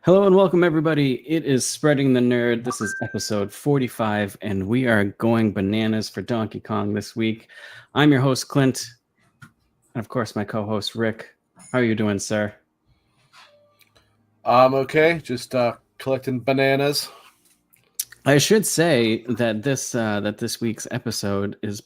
Hello and welcome, everybody. It is Spreading the Nerd. This is episode 45, and we are going bananas for Donkey Kong this week. I'm your host, Clint, and of course, my co-host, Rick. How are you doing, sir? I'm okay. Just collecting bananas. I should say that this week's episode is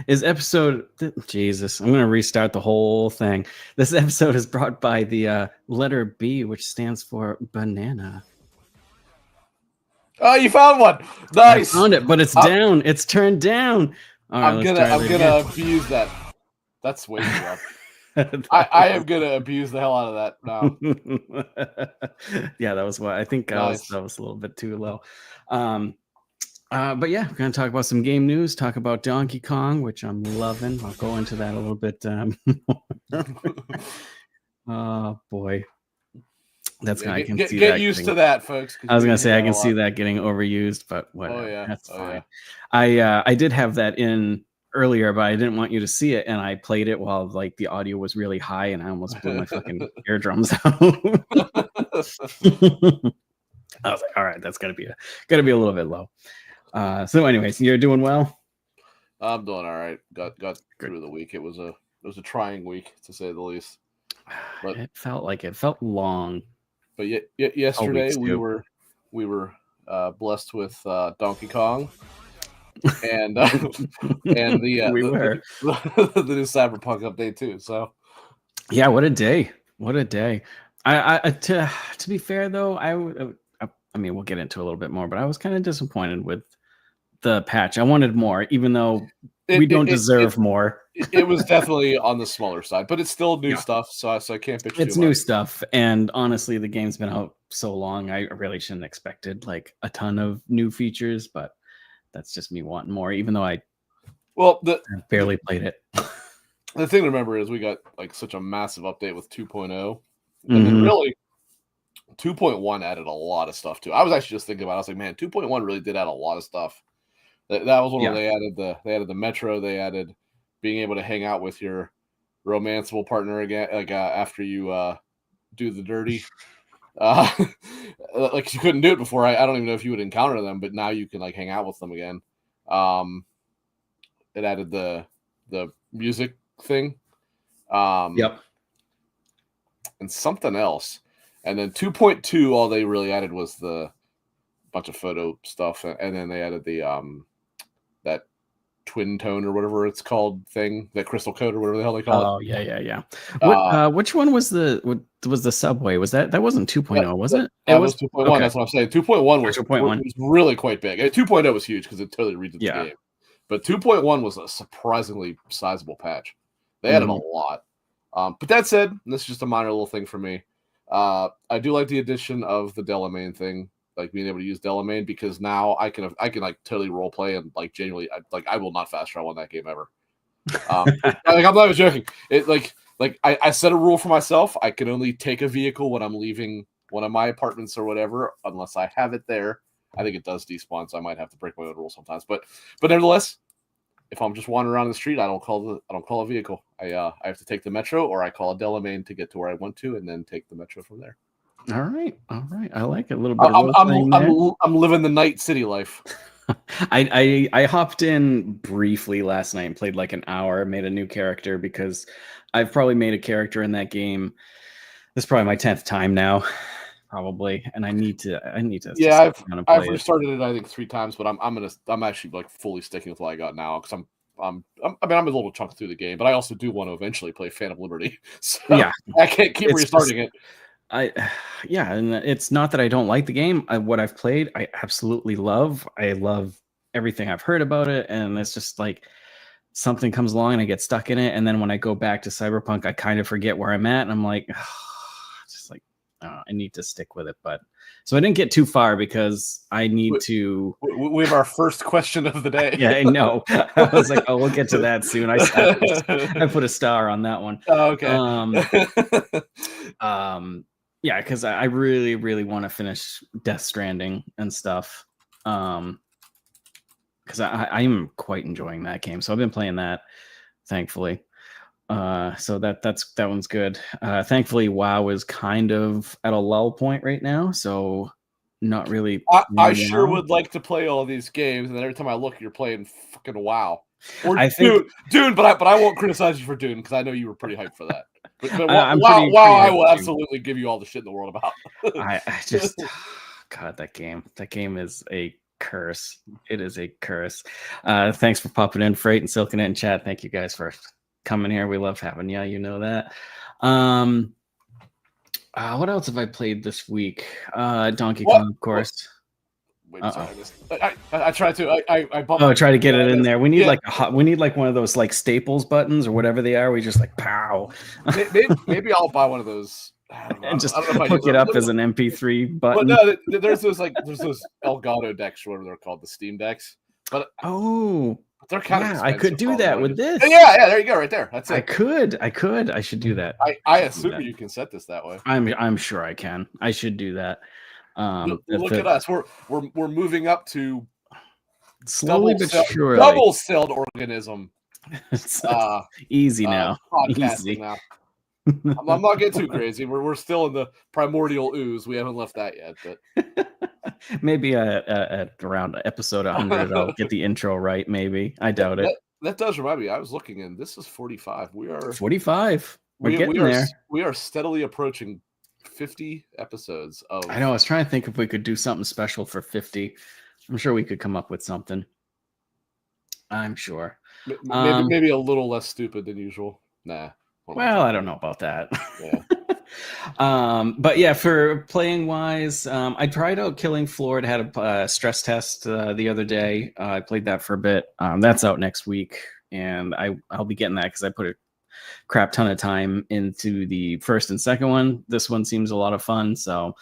is episode. Jesus, I'm going to restart the whole thing. This episode is brought by the letter B, which stands for banana. Oh, you found one! Nice. I found it, but it's down. It's turned down. All right, I'm gonna abuse that. That's way too up. I am gonna abuse the hell out of that now. Yeah, that was what I think. Nice. That was a little bit too low. But yeah, we're gonna talk about some game news. Talk about Donkey Kong, which I'm loving. I'll go into that a little bit more. Oh boy, I can see get used to that, folks. I was gonna say I can see that getting overused, but whatever. Oh yeah, that's fine. Yeah. I did have that in earlier, but I didn't want you to see it, and I played it while like the audio was really high, and I almost blew my fucking eardrums out. I was like, all right, that's gotta be a little bit low. So anyways, you're doing well? I'm doing all right. Got through the week. It was a trying week, to say the least. But it felt long. But yesterday we were blessed with Donkey Kong. And the we were the new Cyberpunk update too. So yeah, what a day! What a day! I to be fair though, I mean we'll get into a little bit more, but I was kind of disappointed with the patch. I wanted more, even though we don't deserve more. It was definitely on the smaller side, but it's still new stuff, so I can't bitch. It's new stuff, and honestly, the game's been out so long, I really shouldn't have expected like a ton of new features, but that's just me wanting more, even though I barely played it. The thing to remember is we got like such a massive update with 2.0, and then really 2.1 added a lot of stuff too. I was actually just thinking about it. I was like, man, 2.1 really did add a lot of stuff. That was one where they added the metro. They added being able to hang out with your romanceable partner again, like after you do the dirty. Like you couldn't do it before. I don't even know if you would encounter them, but now you can like hang out with them again. It added the music thing. Yep. And something else. And then 2.2, all they really added was the bunch of photo stuff, and then they added the that twin tone or whatever it's called thing, that crystal code or whatever the hell they call it. Oh yeah. Which one was the subway? Was that wasn't 2.0, was it? It was 2.1. Okay. That's what I'm saying. 2.1 was really quite big. 2.0 was huge because it totally redid the game. But 2.1 was a surprisingly sizable patch. They added a lot. But that said, and this is just a minor little thing for me. I do like the addition of the Delamain thing, like being able to use Delamain, because now I can like totally role play and like genuinely I will not fast travel in that game ever. Like I'm not even joking. It like I set a rule for myself. I can only take a vehicle when I'm leaving one of my apartments or whatever, unless I have it there. I think it does despawn, so I might have to break my own rule sometimes. But nevertheless, if I'm just wandering around the street, I don't call a vehicle. I have to take the metro, or I call a Delamain to get to where I want to, and then take the metro from there. All right. I like it. A little bit. I'm living the night city life. I hopped in briefly last night and played like an hour, made a new character, because I've probably made a character in that game. This is probably my 10th time now, probably, and I need to. Yeah, I've restarted it I think 3 times, but I'm actually like fully sticking with what I got now, because I'm a little chunk through the game, but I also do want to eventually play Phantom Liberty. So yeah, I can't keep restarting it. And it's not that I don't like the game. What I've played, I absolutely love. I love everything I've heard about it, and it's just like something comes along and I get stuck in it, and then when I go back to Cyberpunk, I kind of forget where I'm at, and I'm like, just like I need to stick with it. But so I didn't get too far because I need to. We have our first question of the day. Yeah, I know. I was like, oh, we'll get to that soon. I put a star on that one. Oh, okay. Yeah, because I really, really want to finish Death Stranding and stuff. Because I am quite enjoying that game. So I've been playing that, thankfully. So that one's good. Thankfully, WoW is kind of at a lull point right now, so not really. I sure WoW. would like to play all these games, and then every time I look, you're playing fucking WoW or I think Dune. But I won't criticize you for Dune because I know you were pretty hyped for that. But I'm WoW, pretty I hyped will for Dune. absolutely give you all the shit in the world about. I just God, that game is a curse. It is a curse. Thanks for popping in, Freight and Silken in chat. Thank you guys for coming here. We love having you. You know that. What else have I played this week? Donkey Kong, of course. Wait, sorry, I tried to. I bumped. Oh, try to get it in there. We need we need like one of those like staples buttons or whatever they are. We just like pow. Maybe I'll buy one of those. And just hook it up as an MP3 button. But no, there's those Elgato decks, or whatever they're called, the Steam decks. But they're kind of. I could do that with this. Yeah, there you go, right there. That's it. I should do that. I assume you can set this that way. I'm sure I can. I should do that. Look at us. We're moving up to slowly but surely double-celled organism. Easy now. Podcasting now. I'm not getting too crazy. We're still in the primordial ooze. We haven't left that yet, but maybe at around episode 100, I'll get the intro right. Maybe I doubt it. That does remind me. I was looking in. This is 45. We are 45. We're getting there. We are steadily approaching 50 episodes of. I know. I was trying to think if we could do something special for 50. I'm sure we could come up with something. I'm sure. Maybe a little less stupid than usual. Nah. Well, I don't know about that. Yeah. But yeah, for playing wise, I tried out Killing Floor. It had a stress test the other day. I played that for a bit. That's out next week, and I'll be getting that because I put a crap ton of time into the first and second one. This one seems a lot of fun, so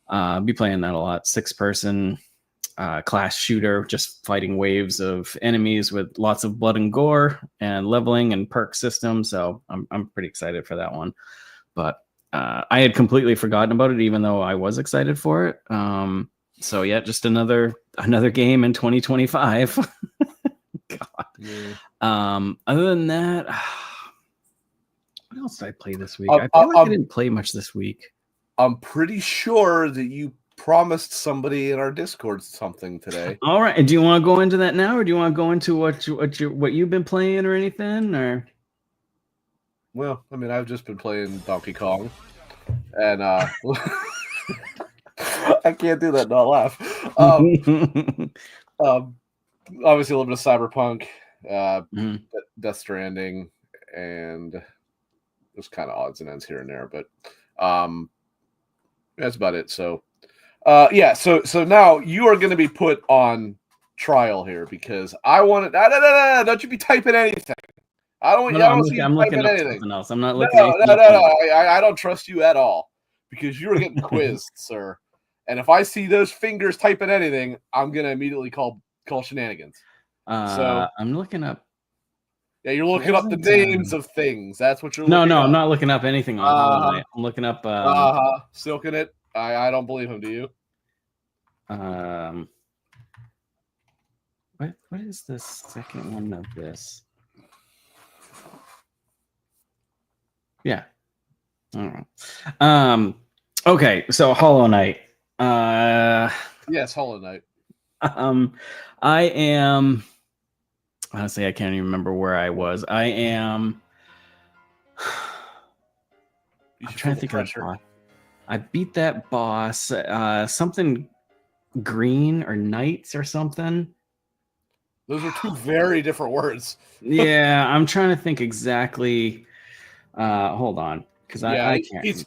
I'll be playing that a lot. 6-person class shooter, just fighting waves of enemies with lots of blood and gore and leveling and perk system. So I'm pretty excited for that one. But I had completely forgotten about it, even though I was excited for it. So yeah, just another game in 2025. God. Yeah. Other than that, what else did I play this week? I feel like I didn't play much this week. I'm pretty sure that you promised somebody in our Discord something today. All right. And do you want to go into that now, or do you want to go into what you've been playing or anything? Or well, I mean, I've just been playing Donkey Kong, and I can't do that, not laugh. Obviously, a little bit of Cyberpunk, Death Stranding, and there's kind of odds and ends here and there, but that's about it. So. So now you are going to be put on trial here because I want to. No, don't you be typing anything. I don't want you. I'm looking up anything. Something else. I'm not looking. No. I don't trust you at all because you're getting quizzed, sir. And if I see those fingers typing anything, I'm going to immediately call shenanigans. So I'm looking up. Yeah, you're looking up the names of things. That's what you're looking up. I'm not looking up anything on Hollow Knight. I'm looking up. Silking it. I don't believe him. Do you? What is the second one of this? Yeah. I don't know. Okay, so Hollow Knight. Yes, Hollow Knight. I am. Honestly, I can't even remember where I was. I am. I'm trying to think of that. I beat that boss. Something green or knights or something. Those are two very different words. Yeah, I'm trying to think exactly. Hold on, because I can't. He's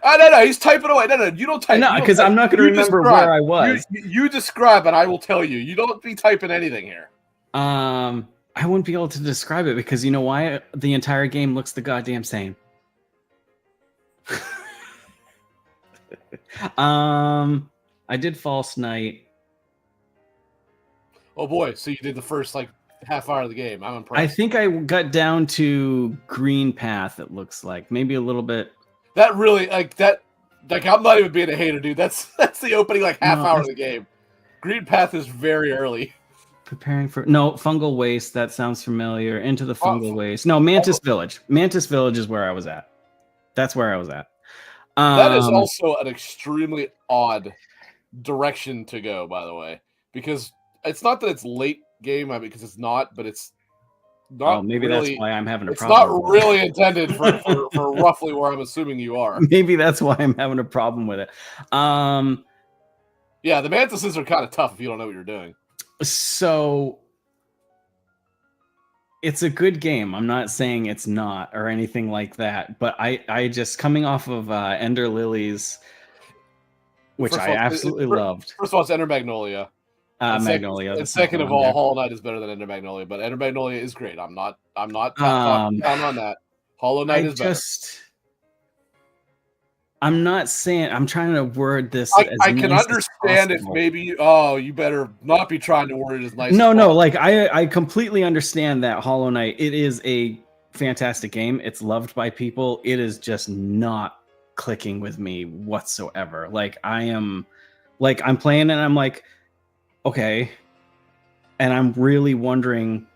no, he's typing away. No, you don't type. No, because I'm not going to remember where I was. You describe, and I will tell you. You don't be typing anything here. I wouldn't be able to describe it because you know why? The entire game looks the goddamn same. I did False Knight. Oh boy, so you did the first half hour of the game. I'm impressed. I think I got down to Green Path, it looks like. Maybe a little bit. That really I'm not even being a hater, dude. That's the opening half hour of the game. Green Path is very early. Preparing for fungal waste. That sounds familiar. Into the fungal waste. No, Mantis Village. Mantis Village is where I was at. That's where I was at. That is also an extremely odd direction to go, by the way, because it's not that it's late game, because it's not, but it's not. Maybe really, that's why I'm having a it's problem. It's not really intended for roughly where I'm assuming you are. Maybe that's why I'm having a problem with it. Yeah, the mantises are kind of tough if you don't know what you're doing. So it's a good game. I'm not saying it's not or anything like that, but I just coming off of Ender Lilies, which I absolutely loved. First of all, it's Ender Magnolia. Magnolia. And second of all, Hollow Knight is better than Ender Magnolia, but Ender Magnolia is great. I'm not talking down on that. Hollow Knight is better. I'm not saying, I'm trying to word this. I can understand if maybe you better not be trying to word it as nice. No, like I completely understand that Hollow Knight. It is a fantastic game. It's loved by people. It is just not clicking with me whatsoever. Like I'm playing and I'm like, okay, and I'm really wondering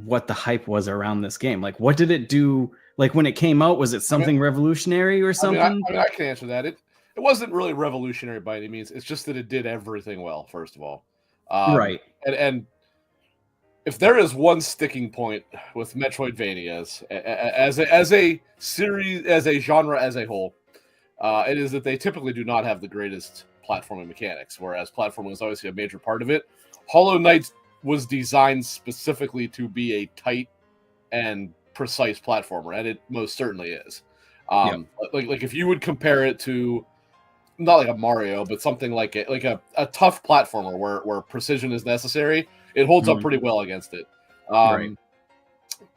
what the hype was around this game. Like, what did it do? Like when it came out, was it something revolutionary or something? I mean, I can answer that. It wasn't really revolutionary by any means. It's just that it did everything well. First of all, right. And if there is one sticking point with Metroidvanias as a series, as a genre as a whole, it is that they typically do not have the greatest platforming mechanics. Whereas platforming is obviously a major part of it. Hollow Knight was designed specifically to be a tight and precise platformer, and it most certainly is. Like if you would compare it to not like a Mario, but something like a tough platformer where precision is necessary, it holds up pretty well against it. Right.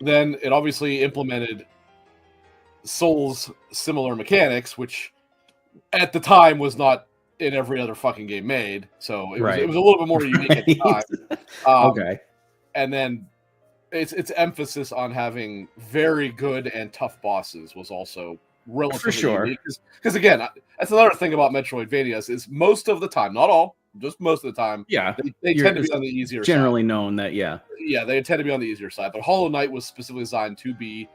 Then it obviously implemented Souls similar mechanics, which at the time was not in every other fucking game made. So it was a little bit more unique at the time. Okay. And then its emphasis on having very good and tough bosses was also relatively unique. Because again, that's another thing about Metroidvanias is most of the time, not all, just most of the time, they tend to be on the easier side. Generally known that, they tend to be on the easier side. But Hollow Knight was specifically designed to be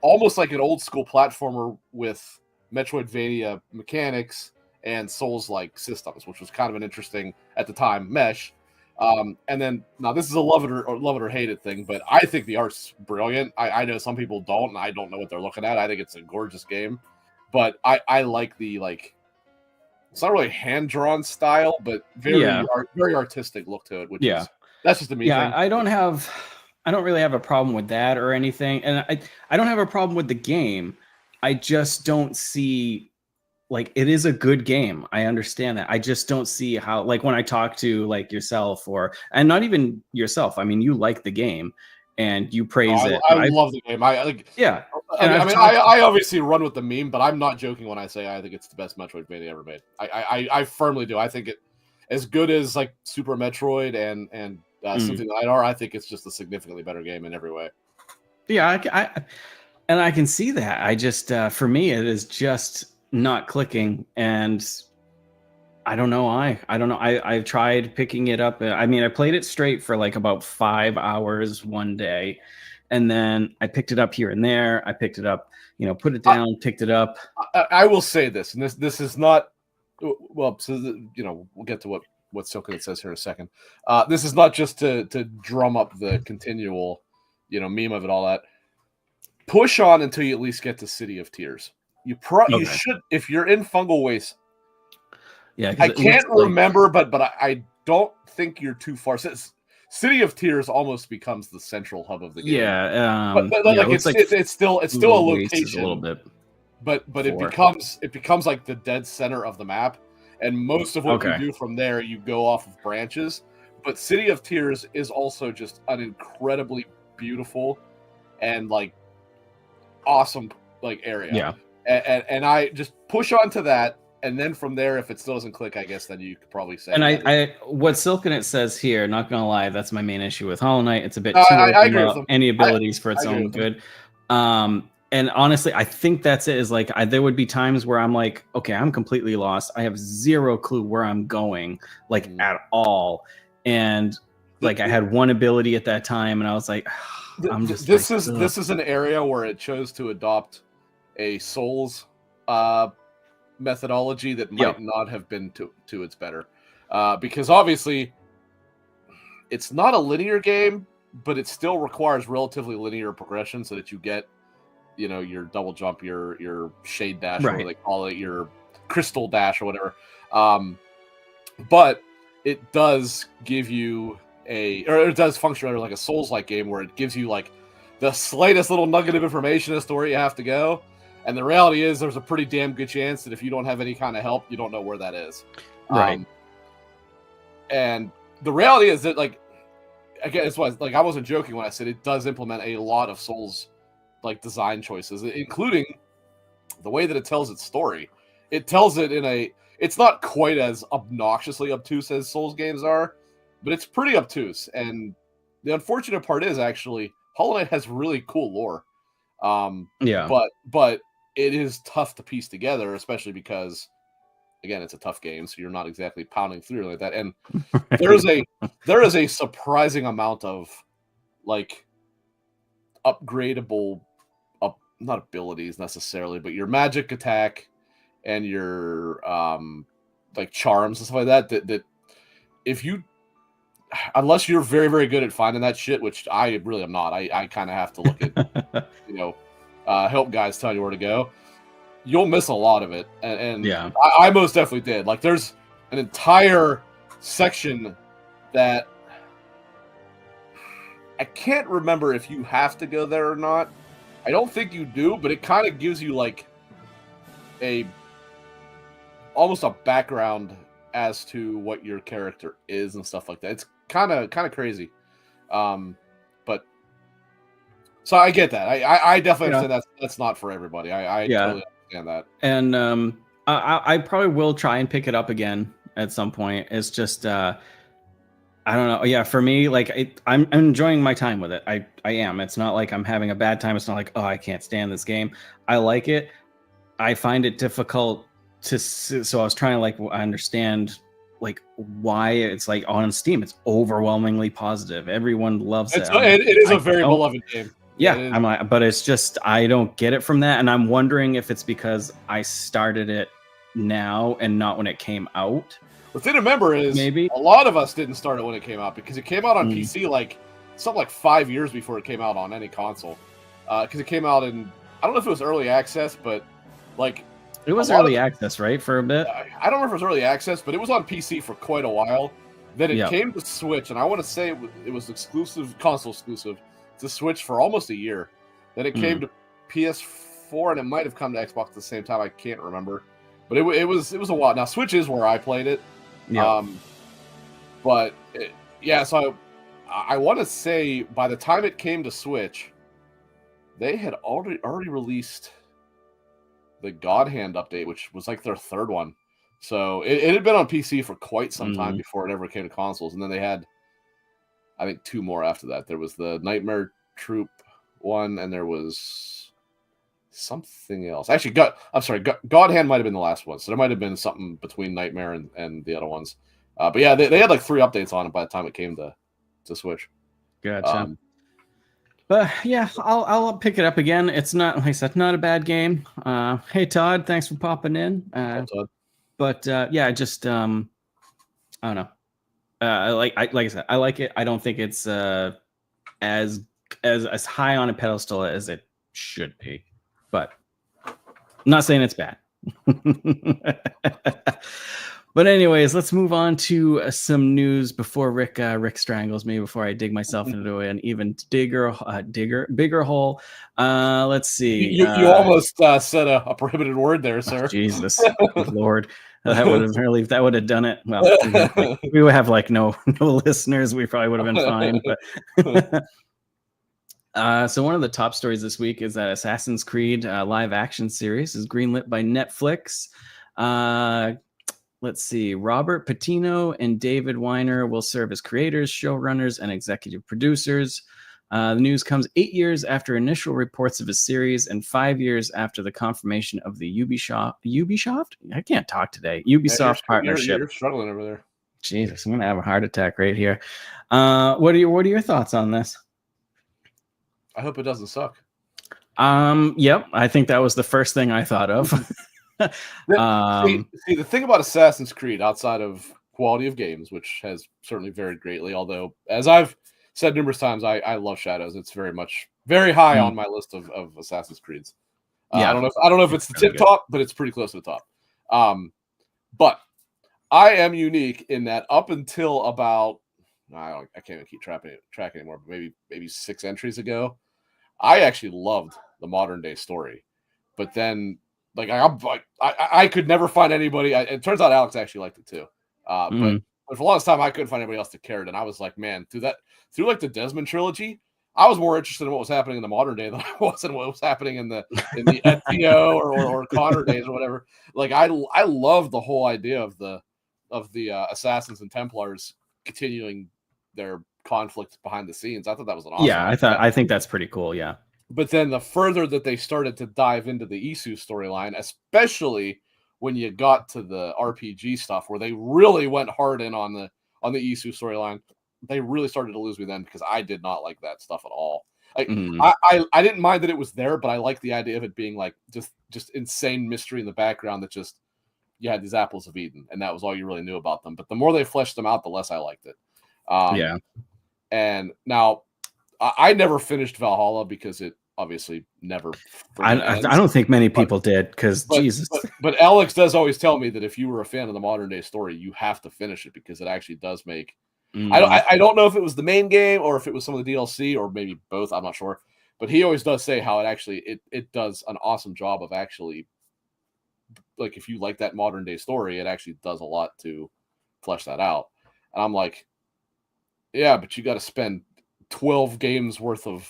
almost like an old school platformer with Metroidvania mechanics and Souls-like systems, which was kind of an interesting, at the time, mesh. And then now this is a love it or hate it thing, but I think the art's brilliant. I know some people don't, and I don't know what they're looking at. I think it's a gorgeous game, but I like the it's not really hand drawn style, but very artistic look to it. Which is that's just a me thing. I don't really have a problem with that or anything, and I don't have a problem with the game. I just don't see. Like, it is a good game. I understand that. I just don't see how, like, when I talk to like yourself and not even yourself, I mean, you like the game and you praise it. I love the game. I obviously run with the meme, but I'm not joking when I say I think it's the best Metroidvania ever made. I firmly do. I think it as good as like Super Metroid and Symphony of Night are. I think it's just a significantly better game in every way. Yeah, I can see that. I just for me, it is just not clicking, and I don't know why. I don't know. I've tried picking it up. I mean, I played it straight for like about 5 hours one day, and then I picked it up here and there. I picked it up, put it down, picked it up. I will say this, and this is not well. So we'll get to what Silken says here in a second. This is not just to drum up the continual, meme of it all. That push on until you at least get to City of Tears. You should, if you're in Fungal Waste. Yeah, I can't remember, but I don't think you're too far. City of Tears almost becomes the central hub of the game. Yeah, it's still a location a little bit, but it becomes like the dead center of the map, and most of what you do from there, you go off of branches. But City of Tears is also just an incredibly beautiful and like awesome like area. Yeah. And I just push on to that, and then from there, if it still doesn't click, I guess then you could probably say. And what Silken says here, not gonna lie, that's my main issue with Hollow Knight. It's a bit too open up any abilities for its own good. And honestly, I think that's it. Is like there would be times where I'm like, okay, I'm completely lost. I have zero clue where I'm going, like at all. And like I had one ability at that time, and I was like, I'm just this like, this is an area where it chose to adopt a Souls methodology that might not have been to its better, because obviously it's not a linear game, but it still requires relatively linear progression so that you get, you know, your double jump, your shade dash, or what they call it, your crystal dash or whatever. But it does give you or it does function like a Souls-like game where it gives you like the slightest little nugget of information as to where you have to go. And the reality is there's a pretty damn good chance that if you don't have any kind of help, you don't know where that is. Right. And the reality is that, like, again, it's why, like, I wasn't joking when I said it does implement a lot of Souls like design choices, including the way that it tells its story. It tells it in it's not quite as obnoxiously obtuse as Souls games are, but it's pretty obtuse. And the unfortunate part is actually Hollow Knight has really cool lore. But it is tough to piece together, especially because, again, it's a tough game, so you're not exactly pounding through like that. And there is a surprising amount of like upgradable, not abilities necessarily, but your magic attack and your like charms and stuff like that if you, unless you're very, very good at finding that shit, which I really am not, I kind of have to look at help guys tell you where to go, you'll miss a lot of it. And I most definitely did. Like, there's an entire section that I can't remember if you have to go there or not. I don't think you do, but it kind of gives you like almost a background as to what your character is and stuff like that. It's kind of crazy. But so I get that. I definitely understand that's not for everybody. I totally understand that. And I probably will try and pick it up again at some point. It's just I don't know. Yeah, for me, like I'm enjoying my time with it. I am. It's not like I'm having a bad time. It's not like, oh, I can't stand this game. I like it. I find it difficult so I was trying to like understand like why it's like on Steam it's overwhelmingly positive. Everyone loves it. It is a very beloved game. Yeah, I'm like, but it's just I don't get it from that, and I'm wondering if it's because I started it now and not when it came out. The thing to remember is maybe a lot of us didn't start it when it came out because it came out on PC like something like 5 years before it came out on any console. Because it came out in, I don't know if it was early access, but like it was early access, right, for a bit. I don't remember if it was early access, but it was on PC for quite a while. Then it came to Switch, and I want to say it was exclusive, console exclusive to Switch for almost a year. Then it came to PS4, and it might have come to Xbox at the same time. I can't remember, but it was a while. Now Switch is where I played it. But so I want to say by the time it came to Switch, they had already released the God Hand update, which was like their third one. So it had been on PC for quite some time before it ever came to consoles. And then they had, I think, 2 more after that. There was the Nightmare Troop one, and there was something else. Actually, God Hand might have been the last one. So there might have been something between Nightmare and the other ones. But yeah, they had like 3 updates on it by the time it came to Switch. Gotcha. But yeah, I'll pick it up again. It's not, like I said, not a bad game. Hey Todd, thanks for popping in. Todd. But yeah, just I don't know. Like I said, I like it. I don't think it's as high on a pedestal as it should be. But I'm not saying it's bad. But anyways, let's move on to some news before Rick strangles me before I dig myself into an even bigger hole. Let's see. You almost said a prohibited word there, sir. Jesus, Lord, that would have done it. Well, we would have like no listeners. We probably would have been fine. But so one of the top stories this week is that Assassin's Creed live action series is greenlit by Netflix. Let's see. Robert Patino and David Weiner will serve as creators, showrunners, and executive producers. The news comes 8 years after initial reports of a series and 5 years after the confirmation of the Ubisoft? I can't talk today. Ubisoft partnership. You're struggling over there. Jesus, I'm gonna have a heart attack right here. What are your thoughts on this? I hope it doesn't suck. Yep, I think that was the first thing I thought of. See, the thing about Assassin's Creed, outside of quality of games, which has certainly varied greatly, although as I've said numerous times, I love Shadows. It's very high on my list of Assassin's Creeds. Yeah, I don't know if it's the really tip top, but it's pretty close to the top. But I am unique in that up until about I can't even keep track anymore, but maybe 6 entries ago, I actually loved the modern day story. But then, like I could never find anybody. It turns out Alex actually liked it too. But for the longest time, I couldn't find anybody else that cared. And I was like, man, through like the Desmond trilogy, I was more interested in what was happening in the modern day than I was in what was happening in the Ezio or Connor days or whatever. Like I love the whole idea of the assassins and Templars continuing their conflict behind the scenes. I thought that was an awesome idea. I think that's pretty cool. Yeah. But then the further that they started to dive into the Isu storyline, especially when you got to the RPG stuff where they really went hard in on the Isu storyline, they really started to lose me then, because I did not like that stuff at all. Like I didn't mind that it was there, but I liked the idea of it being like just insane mystery in the background that just you had these apples of Eden, and that was all you really knew about them. But the more they fleshed them out, the less I liked it. Yeah. And now I never finished Valhalla because it obviously never. I don't think many people did, because Jesus. But Alex does always tell me that if you were a fan of the modern day story, you have to finish it, because it actually does make. I don't know if it was the main game or if it was some of the DLC or maybe both. I'm not sure, but he always does say how it does an awesome job of actually, like, if you like that modern day story, it actually does a lot to flesh that out. And I'm like, yeah, but you got to spend 12 games worth of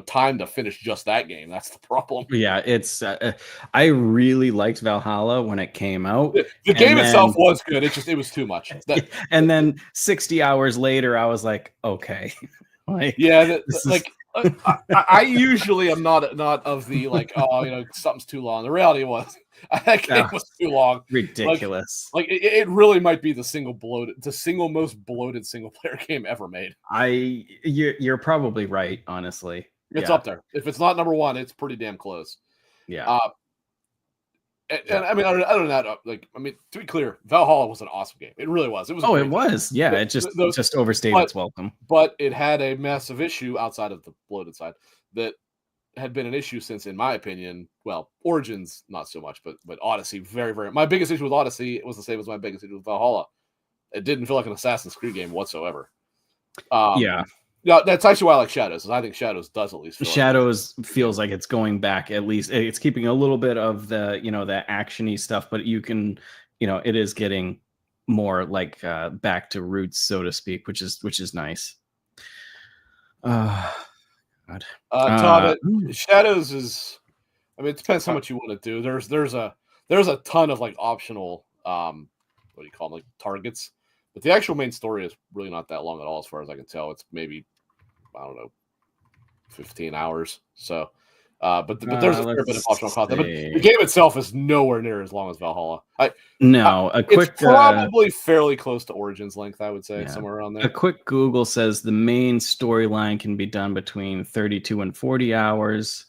time to finish just that game. That's the problem. Yeah, it's I really liked Valhalla when it came out. The game itself was good. It was too much. And then 60 hours later, I was like, okay. I usually am not of the like, something's too long. The reality was that game was too long. Ridiculous. It really might be the single most bloated single player game ever made. You're probably right, honestly. It's up there. If it's not number one, it's pretty damn close. Yeah. And I mean, other than that, to be clear, Valhalla was an awesome game. It really was. It was. It was. Yeah, it just overstayed its welcome. But it had a massive issue outside of the bloated side that had been an issue since, in my opinion, well, Origins not so much, but Odyssey very, very. My biggest issue with Odyssey was the same as my biggest issue with Valhalla. It didn't feel like an Assassin's Creed game whatsoever. Yeah, that's actually why I like Shadows. I think Shadows does at least. Feels like it's going back. At least it's keeping a little bit of the the actiony stuff, but you can it is getting more like back to roots, so to speak, which is nice. God. Todd, Shadows is. I mean, it depends how much you want to do. There's a ton of like optional what do you call them, like targets, but the actual main story is really not that long at all, as far as I can tell. It's maybe, I don't know, 15 hours. So, but there's a fair bit of optional content. But the game itself is nowhere near as long as Valhalla. It's probably fairly close to Origins length, I would say, somewhere around there. A quick Google says the main storyline can be done between 32 and 40 hours.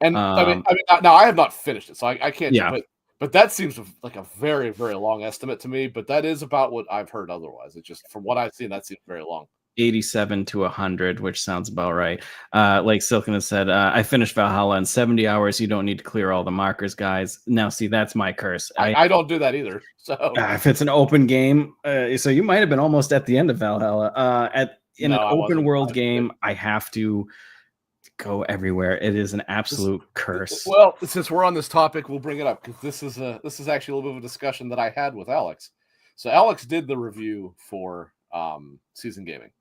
And I mean, now I have not finished it, so I can't. Yeah. But that seems like a very, very long estimate to me. But that is about what I've heard otherwise. It's just, from what I've seen, that seems very long. 87 to 100, which sounds about right. Like Silken has said, I finished Valhalla in 70 hours. You don't need to clear all the markers, guys. Now, see, that's my curse. I don't do that either. So if it's an open game, so you might have been almost at the end of Valhalla. In an open world game, I have to go everywhere. It is an absolute curse. Well, since we're on this topic, we'll bring it up, because this is actually a little bit of a discussion that I had with Alex. So Alex did the review for Season Gaming.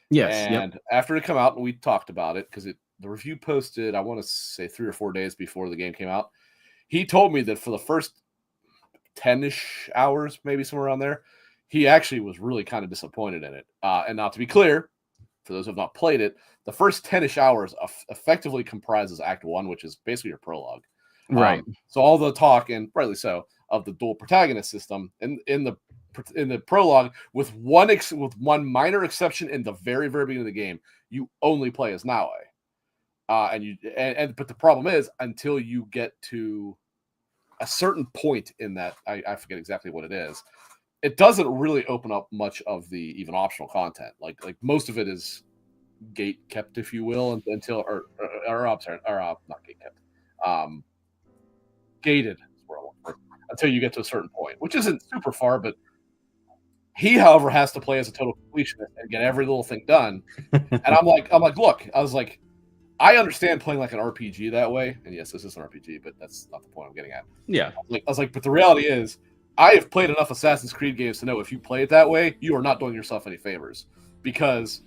Yes. And after it came out, and we talked about it, because the review posted, I want to say 3 or 4 days before the game came out. He told me that for the first 10-ish hours, maybe somewhere around there, he actually was really kind of disappointed in it. And now, to be clear, for those who have not played it, the first 10-ish hours effectively comprises Act 1, which is basically your prologue. Right. So all the talk, and rightly so, of the dual protagonist system in the prologue, with one minor exception in the very beginning of the game. You only play as Naue, but the problem is, until you get to a certain point in that, I forget exactly what it is, it doesn't really open up much of the even optional content. Like most of it is gate kept, if you will, until not gate kept, gated until you get to a certain point, which isn't super far. But he, however, has to play as a total completionist and get every little thing done. And I'm like, look, I was like, I understand playing like an RPG that way, and yes, this is an RPG, but that's not the point I'm getting at. Yeah, I was like, but the reality is, I have played enough Assassin's Creed games to know if you play it that way, you are not doing yourself any favors, because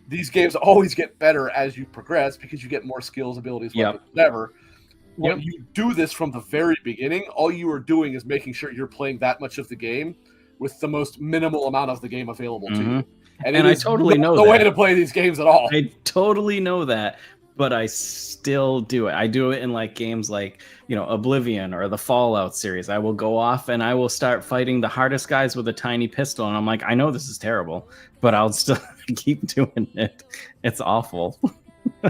these games always get better as you progress because you get more skills, abilities, whatever. When you do this from the very beginning, all you are doing is making sure you're playing that much of the game with the most minimal amount of the game available to you. And I totally know the way to play these games at all. I totally know that, but I still do it. I do it in like games like, Oblivion or the Fallout series. I will go off and I will start fighting the hardest guys with a tiny pistol. And I'm like, I know this is terrible, but I'll still keep doing it. It's awful.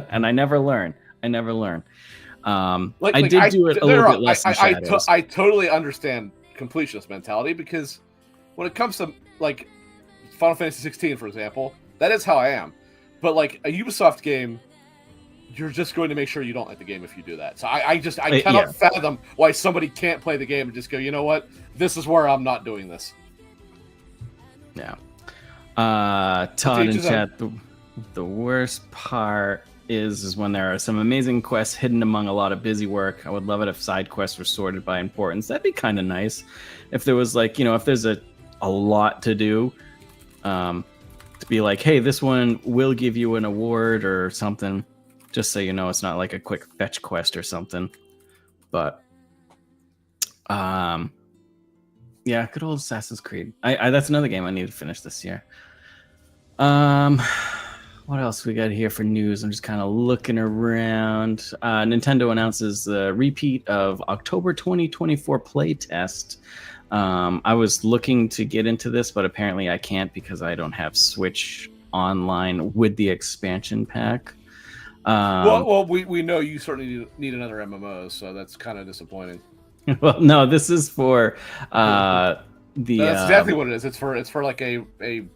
And I never learn. I did do it a little bit less in Shadows. I totally understand completionist mentality, because when it comes to like Final Fantasy 16, for example, that is how I am. But like a Ubisoft game, you're just going to make sure you don't like the game if you do that. So I cannot fathom why somebody can't play the game and just go, you know what, this is where I'm not doing this. Yeah. Todd in chat, the worst part is when there are some amazing quests hidden among a lot of busy work. I would love it if side quests were sorted by importance. That'd be kind of nice if there was like, if there's a lot to do, to be like, hey, this one will give you an award or something, just so it's not like a quick fetch quest or something. But yeah, good old Assassin's Creed. I that's another game I need to finish this year. What else we got here for news? I'm just kind of looking around. Nintendo announces the repeat of October 2024 playtest. I was looking to get into this, but apparently I can't because I don't have Switch Online with the expansion pack. Well, we know you certainly need another MMO, so that's kind of disappointing. Well, no, this is for that's exactly what it is. It's for like an unnamed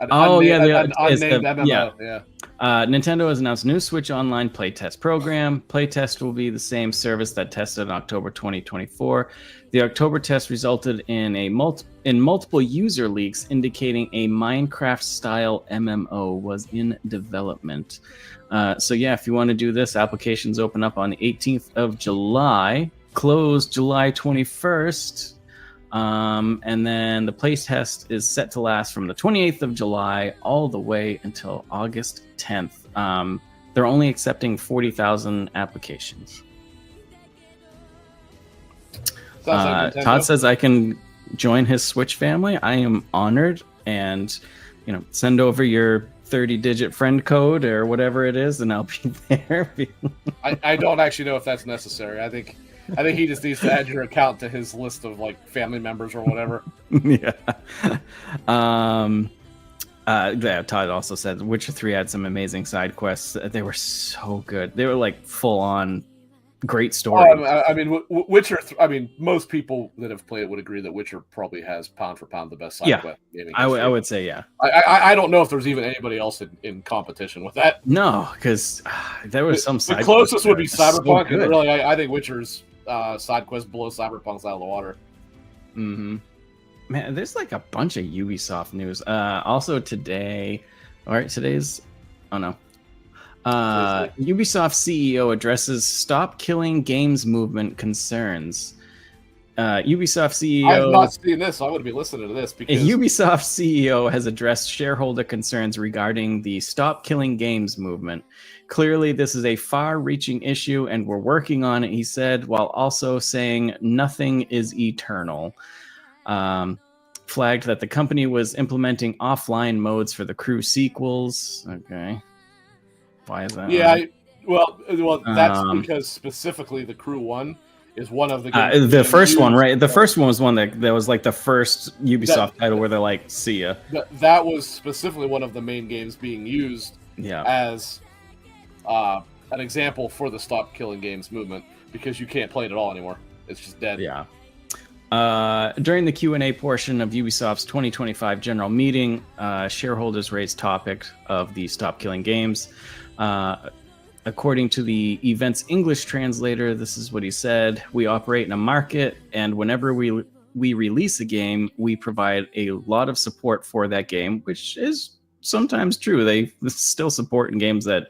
MMO. Yeah. Nintendo has announced new Switch Online playtest program. Playtest will be the same service that tested in October 2024. The October test resulted in multiple user leaks indicating a Minecraft-style MMO was in development. So yeah, if you want to do this, applications open up on the 18th of July, close July 21st. And then the playtest is set to last from the 28th of July all the way until August 10th. They're only accepting 40,000 applications. Todd says I can join his Switch family. I am honored, and send over your 30-digit friend code or whatever it is, and I'll be there. I don't actually know if that's necessary. I think he just needs to add your account to his list of like family members or whatever. Yeah. Todd also said Witcher 3 had some amazing side quests. They were so good. They were like full on great story. Witcher. Most people that have played it would agree that Witcher probably has pound for pound the best side quest gaming. I would say yeah. I don't know if there's even anybody else in competition with that. No, because there was some side. The closest would be Cyberpunk, and really, I think Witcher's side quest below Cyberpunk's out of the water. Mm-hmm. Man, there's like a bunch of Ubisoft news. Also today, today's. Oh no. Ubisoft CEO addresses Stop Killing Games movement concerns. Ubisoft CEO. I've not seen this, so I'm going to be listening to this. Because Ubisoft CEO has addressed shareholder concerns regarding the Stop Killing Games movement. Clearly, this is a far-reaching issue, and we're working on it, he said, while also saying nothing is eternal. Flagged that the company was implementing offline modes for the Crew sequels. Okay. Why is that? Yeah, well, that's because specifically the Crew 1 is one of the games. The first one, right? The first one was one that was like the first Ubisoft title where they're like, "See ya." That was specifically one of the main games being used as an example for the stop killing games movement, because you can't play it at all anymore. It's just dead. Yeah. During the Q&A portion of Ubisoft's 2025 general meeting, shareholders raised topic of the stop killing games. According to the event's English translator, this is what he said: "We operate in a market, and whenever we release a game, we provide a lot of support for that game," which is sometimes true. They still support in games that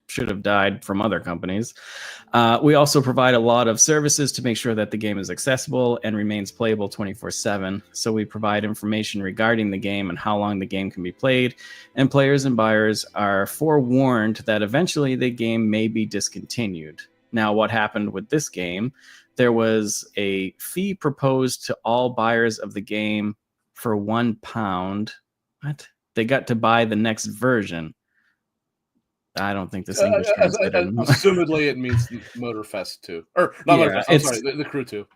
should have died from other companies. We also provide a lot of services to make sure that the game is accessible and remains playable 24/7. So we provide information regarding the game and how long the game can be played, and players and buyers are forewarned that eventually the game may be discontinued. Now, what happened with this game? There was a fee proposed to all buyers of the game for £1. What? They got to buy the next version. I don't think this English translator. Assumedly, it means Motorfest 2. Or not Motorfest, I'm sorry, the Crew 2.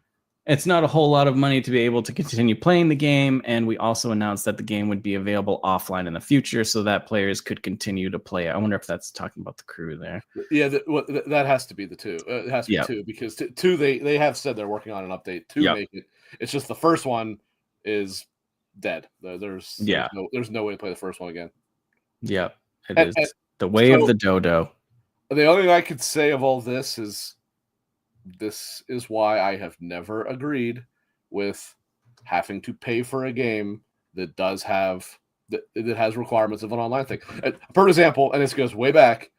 It's not a whole lot of money to be able to continue playing the game, and we also announced that the game would be available offline in the future so that players could continue to play it. I wonder if that's talking about the Crew there. Yeah, that has to be the 2. It has to be 2, because 2, they have said they're working on an update to make it. It's just the first one is dead. There's no way to play the first one again. Yeah, it is. The way of the dodo. The only thing I could say of all this is why I have never agreed with having to pay for a game that does have that has requirements of an online thing. For example, and this goes way back,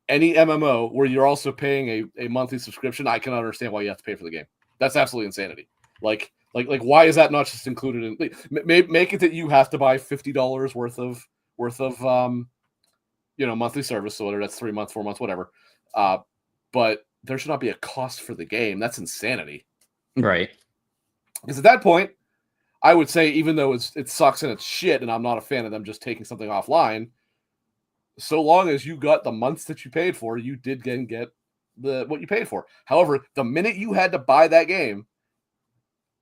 any MMO where you're also paying a monthly subscription, I can understand why you have to pay for the game. That's absolutely insanity. Like why is that not just included in? Make it that you have to buy $50 worth of monthly service, so whether that's 3 months, 4 months, whatever. But there should not be a cost for the game. That's insanity. Right. Because at that point, I would say, even though it sucks and it's shit, and I'm not a fan of them just taking something offline, so long as you got the months that you paid for, you did get what you paid for. However, the minute you had to buy that game,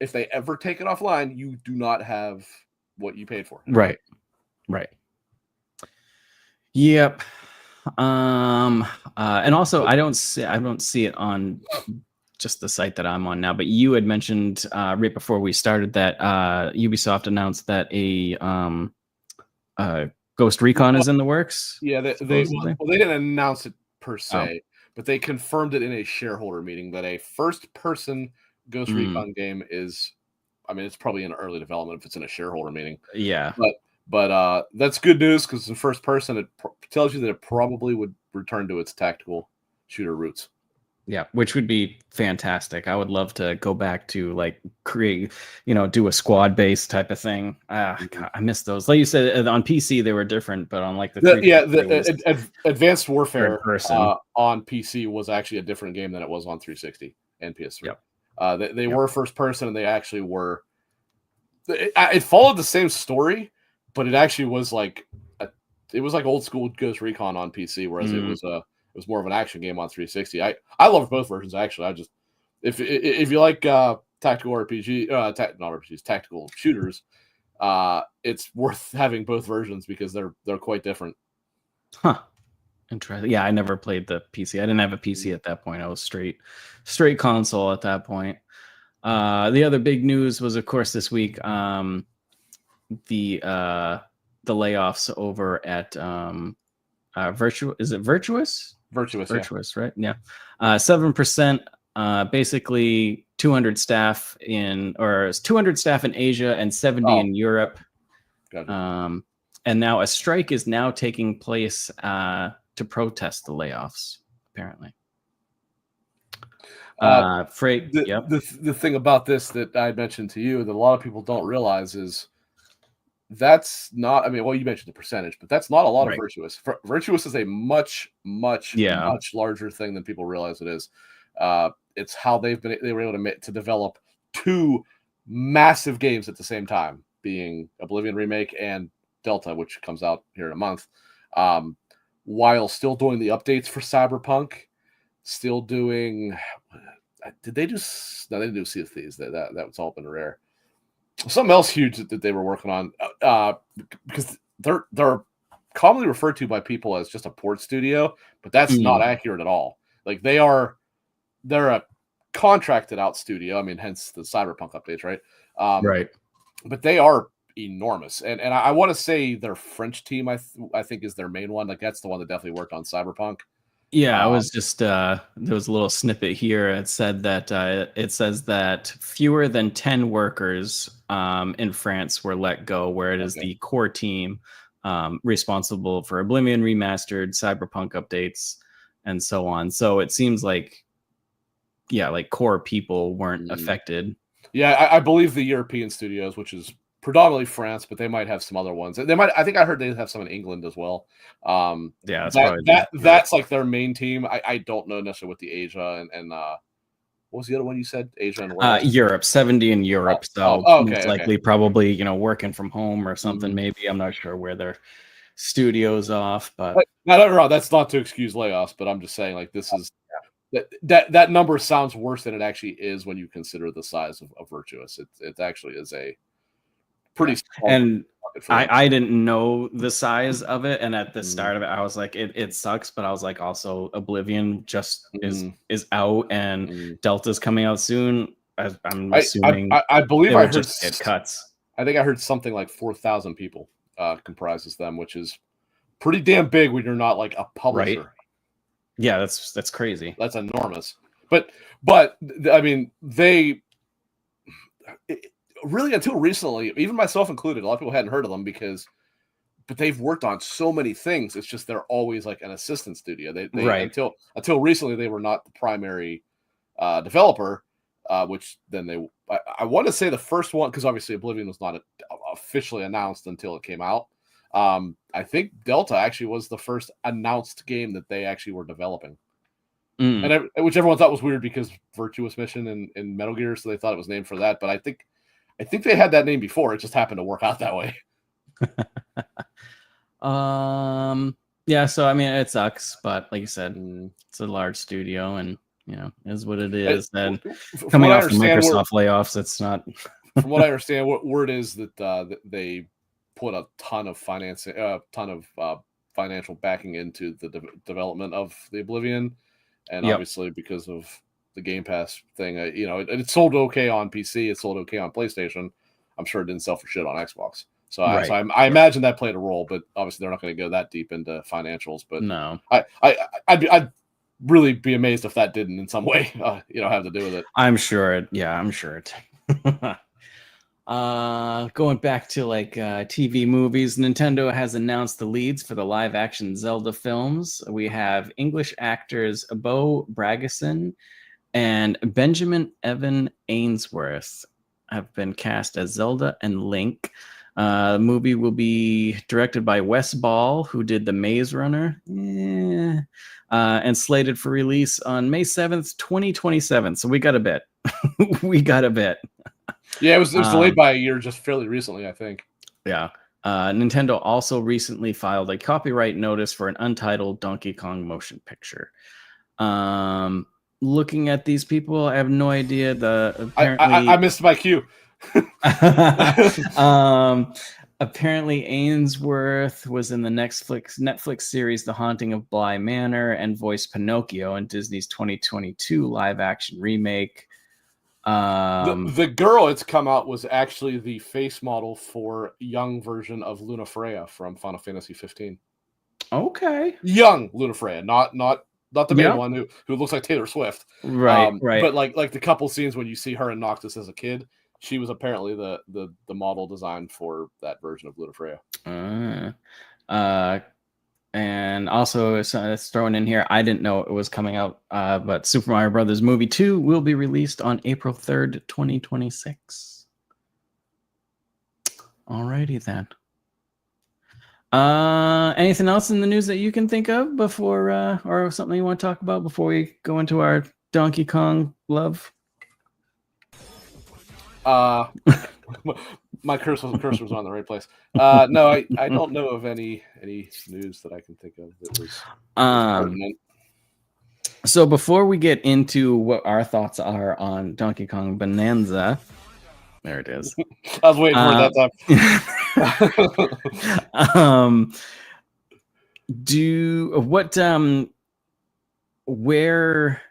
if they ever take it offline, you do not have what you paid for. Right. Yep. And also, I don't see it on just the site that I'm on now. But you had mentioned right before we started that Ubisoft announced that a Ghost Recon is in the works. Yeah, they didn't announce it per se, but they confirmed it in a shareholder meeting that a first-person Ghost Recon game is. I mean, it's probably in early development if it's in a shareholder meeting. Yeah, but that's good news, because in first person, it tells you that it probably would return to its tactical shooter roots. Yeah, which would be fantastic. I would love to go back to like create, do a squad based type of thing. God, I miss those. Like you said, on PC they were different, but on like the Advanced Warfare on PC was actually a different game than it was on 360 and PS3. Yep. They were first person, and they actually were. It followed the same story, but it actually was like old school Ghost Recon on PC, whereas it was more of an action game on 360. I love both versions, actually. I just if you like tactical RPG, not RPGs, tactical shooters, it's worth having both versions because they're quite different. Huh. Interesting. Yeah, I never played the PC. I didn't have a PC at that point. I was straight console at that point. The other big news was, of course, this week, the layoffs over at Is it Virtuous? Virtuous, right? Yeah. 7%, basically 200 staff in Asia and 70 in Europe. Gotcha. And now a strike is now taking place to protest the layoffs, apparently. The thing about this that I mentioned to you that a lot of people don't realize is that's not. I mean, well, you mentioned the percentage, but that's not a lot of Virtuous. Virtuous is a much larger thing than people realize it is. It's how they were able to develop two massive games at the same time, being Oblivion Remake and Delta, which comes out here in a month, while still doing the updates for Cyberpunk, still doing did they just? No, they didn't do Sea of Thieves. That was all been Rare. Something else huge that they were working on, because they're commonly referred to by people as just a port studio, but that's not accurate at all. Like they're a contracted out studio. I mean, hence the Cyberpunk updates, right? Right. But they are enormous, and I want to say their French team, I think, is their main one. Like that's the one that definitely worked on Cyberpunk. Yeah, I was just there was a little snippet here. It said that it says that fewer than 10 workers in France were let go, where it is the core team responsible for Oblivion Remastered, Cyberpunk updates, and so on. So it seems like, yeah, like core people weren't affected. Yeah, I believe the European studios, which is predominantly France, but they might have some other ones. They might. I think I heard they have some in England as well. Yeah, that's like their main team. I don't know necessarily what the Asia and what was the other one you said? Asia and Europe, 70 in Europe. Most likely, probably working from home or something. Maybe I'm not sure where their studio's off, but no, that's not to excuse layoffs. But I'm just saying, like this is. That number sounds worse than it actually is when you consider the size of Virtuous. It actually is a pretty small. And I didn't know the size of it, and at the start of it, I was like, it sucks, but I was like, also Oblivion just is out, and Delta's coming out soon. I'm assuming I believe I heard it cuts. I think I heard something like 4,000 people comprises them, which is pretty damn big when you're not like a publisher. Right. Yeah, that's crazy. That's enormous. But I mean, really until recently, even myself included, a lot of people hadn't heard of them but they've worked on so many things. It's just they're always like an assistant studio. They until recently they were not the primary developer, which then I want to say the first one, because obviously Oblivion was not officially announced until it came out. I think Delta actually was the first announced game that they actually were developing, and which everyone thought was weird because Virtuous Mission in Metal Gear, so they thought it was named for that. But I think they had that name before. It just happened to work out that way. Yeah. So I mean, it sucks, but like you said, it's a large studio, and is what it is. And coming off the Microsoft layoffs, it's not. From what I understand, what word is that they put a ton of financial backing into the development of the Oblivion, and obviously because of the Game Pass thing, it sold okay on PC, it sold okay on PlayStation. I'm sure it didn't sell for shit on Xbox. So I imagine that played a role, but obviously they're not going to go that deep into financials. But no, I'd really be amazed if that didn't in some way, have to do with it. I'm sure it. Yeah, I'm sure it. Going back to like TV movies, Nintendo has announced the leads for the live action Zelda films. We have English actors Bo Bragason and Benjamin Evan Ainsworth have been cast as Zelda and Link. The movie will be directed by Wes Ball, who did The Maze Runner, and slated for release on May 7th, 2027. So we got a bit. Yeah, it was delayed by a year just fairly recently, I think. Yeah. Nintendo also recently filed a copyright notice for an untitled Donkey Kong motion picture. Looking at these people, I have no idea. I missed my cue. Apparently, Ainsworth was in the Netflix series The Haunting of Bly Manor and voiced Pinocchio in Disney's 2022 live-action remake. The girl it's come out was actually the face model for young version of Luna Freya from Final Fantasy 15. Okay, young Luna Freya, not the main one who looks like Taylor Swift. Right. But like the couple scenes when you see her and Noctis as a kid, she was apparently the model designed for that version of Luna Freya. And also, it's thrown in here, I didn't know it was coming out, but Super Mario Brothers Movie 2 will be released on April 3rd, 2026. Alrighty then. Anything else in the news that you can think of before, or something you want to talk about before we go into our Donkey Kong love? My cursor was on the right place. No, I don't know of any news that I can think of that was pertinent. So before we get into what our thoughts are on Donkey Kong Bonanza, there it is. I was waiting for it that time. Where,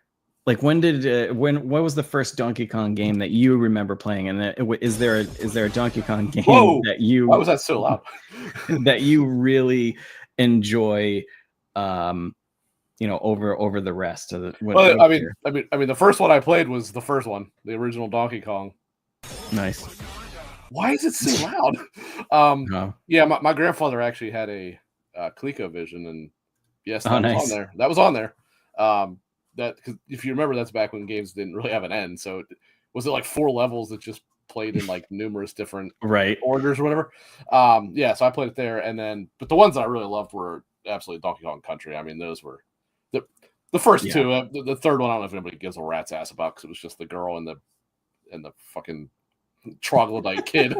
like, what was the first Donkey Kong game that you remember playing? And is there a Donkey Kong game Whoa! that you Why was that so loud? that you really enjoy? Over the rest of the. Well, I mean, the first one I played was the first one, the original Donkey Kong. Nice. Why is it so loud? No. Yeah, my grandfather actually had a ColecoVision, and yes, that was nice. on there. That was on there. That, because if you remember, that's back when games didn't really have an end. So was it like 4 levels that just played in like numerous different orders or whatever? Yeah, so I played it there, and then but the ones that I really loved were absolutely Donkey Kong Country. I mean, those were the first two. The third one, I don't know if anybody gives a rat's ass about, because it was just the girl and the fucking troglodyte kid.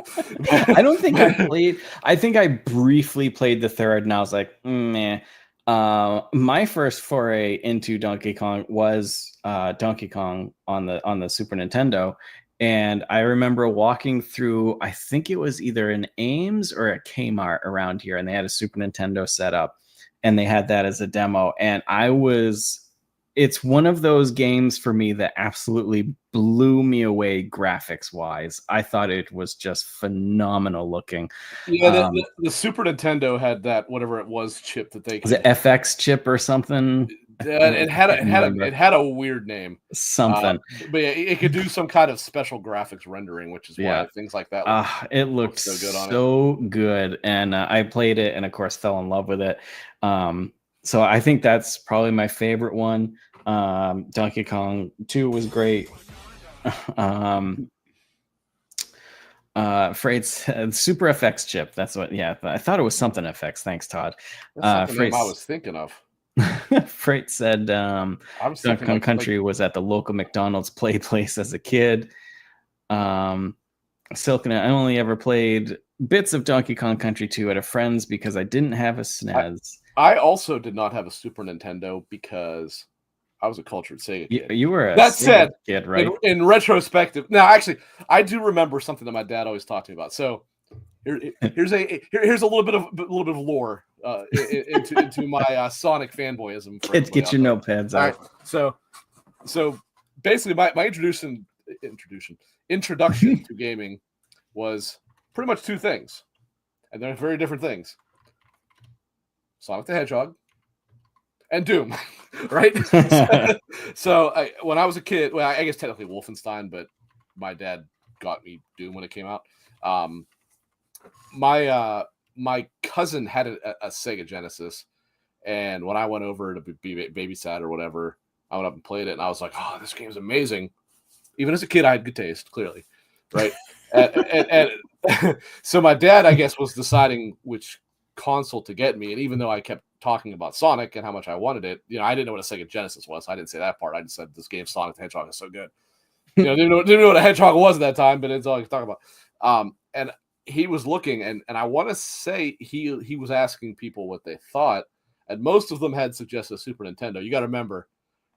I don't think I played. I think I briefly played the third, and I was like, meh. My first foray into Donkey Kong was Donkey Kong on the Super Nintendo, and I remember walking through. I think it was either an Ames or a Kmart around here, and they had a Super Nintendo set up, and they had that as a demo, and it's one of those games for me that absolutely blew me away graphics wise. I thought it was just phenomenal looking. Yeah, the Super Nintendo had that, whatever it was, chip that they could. Was it FX chip or something? It had a weird name. Something. But yeah, it could do some kind of special graphics rendering, which is why things like that it looked so good on it. Good. And I played it and of course fell in love with it. So I think that's probably my favorite one. Donkey Kong 2 was great. Freight's Super FX chip. That's what. Yeah, I thought it was something FX. Thanks, Todd. That's the name I was thinking of. Freight said Donkey Kong Country was at the local McDonald's play place as a kid. Silken, I only ever played bits of Donkey Kong Country 2 at a friend's because I didn't have a SNES. I also did not have a Super Nintendo because I was a cultured Sega kid. You were a Sega kid, right? In retrospective, now actually, I do remember something that my dad always talked to me about. So here's a little bit of lore into my Sonic fanboyism. Kids, get your notepads out. Right. So basically, my introduction to gaming was pretty much 2 things, and they're very different things: Sonic the Hedgehog and Doom. Right. So when I was a kid, well, I guess technically Wolfenstein, but my dad got me Doom when it came out. My cousin had a Sega Genesis, and when I went over to be babysat or whatever, I went up and played it, and I was like, "Oh, this game's amazing!" Even as a kid, I had good taste, clearly, right? and so my dad, I guess, was deciding which console to get me, and even though I kept talking about Sonic and how much I wanted it, I didn't know what a Sega Genesis was. So I didn't say that part. I just said this game, Sonic the Hedgehog, is so good. Didn't know what a hedgehog was at that time, but it's all I could talk about. And he was looking, and I want to say he was asking people what they thought, and most of them had suggested a Super Nintendo. You got to remember,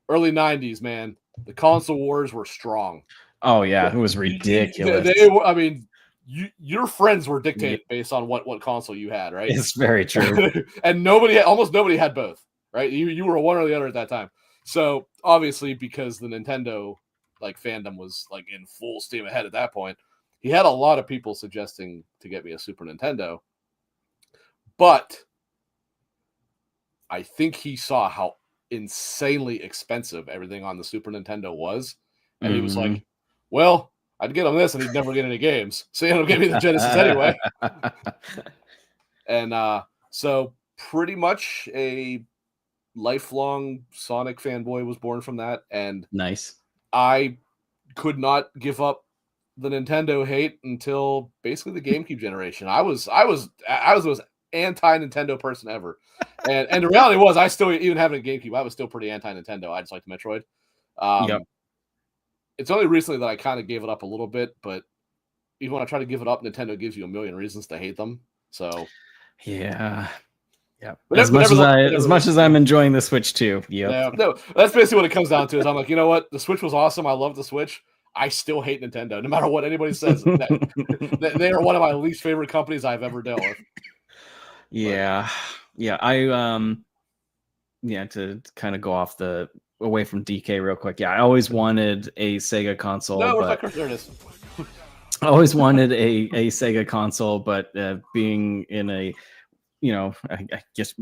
early 90s, man, the console wars were strong. Oh yeah, it was ridiculous. I mean, your friends were dictated based on what console you had, right? It's very true. And almost nobody had both, right? You were one or the other at that time. So obviously, because the Nintendo fandom was in full steam ahead at that point, he had a lot of people suggesting to get me a Super Nintendo. But I think he saw how insanely expensive everything on the Super Nintendo was, and he was like, well, I'd get him this, and he'd never get any games. So he ended up giving me the Genesis anyway. And so pretty much a lifelong Sonic fanboy was born from that. And nice. I could not give up the Nintendo hate until basically the GameCube generation. I was the most anti-Nintendo person ever. And the reality was, I still, even having a GameCube, I was still pretty anti-Nintendo. I just liked Metroid. Yep. It's only recently that I kind of gave it up a little bit, but even when I try to give it up, Nintendo gives you a million reasons to hate them. So, yeah. Yeah. But As much as I'm enjoying the Switch too. Yep. Yeah. No, that's basically what it comes down to. Is I'm like, you know what? The Switch was awesome. I love the Switch. I still hate Nintendo, no matter what anybody says. They are one of my least favorite companies I've ever dealt with. Yeah. Yeah. To kind of go away from DK real quick. Yeah, I always wanted a Sega console. No, where's my cursor? There it is. I always wanted a Sega console, but being in a, I guess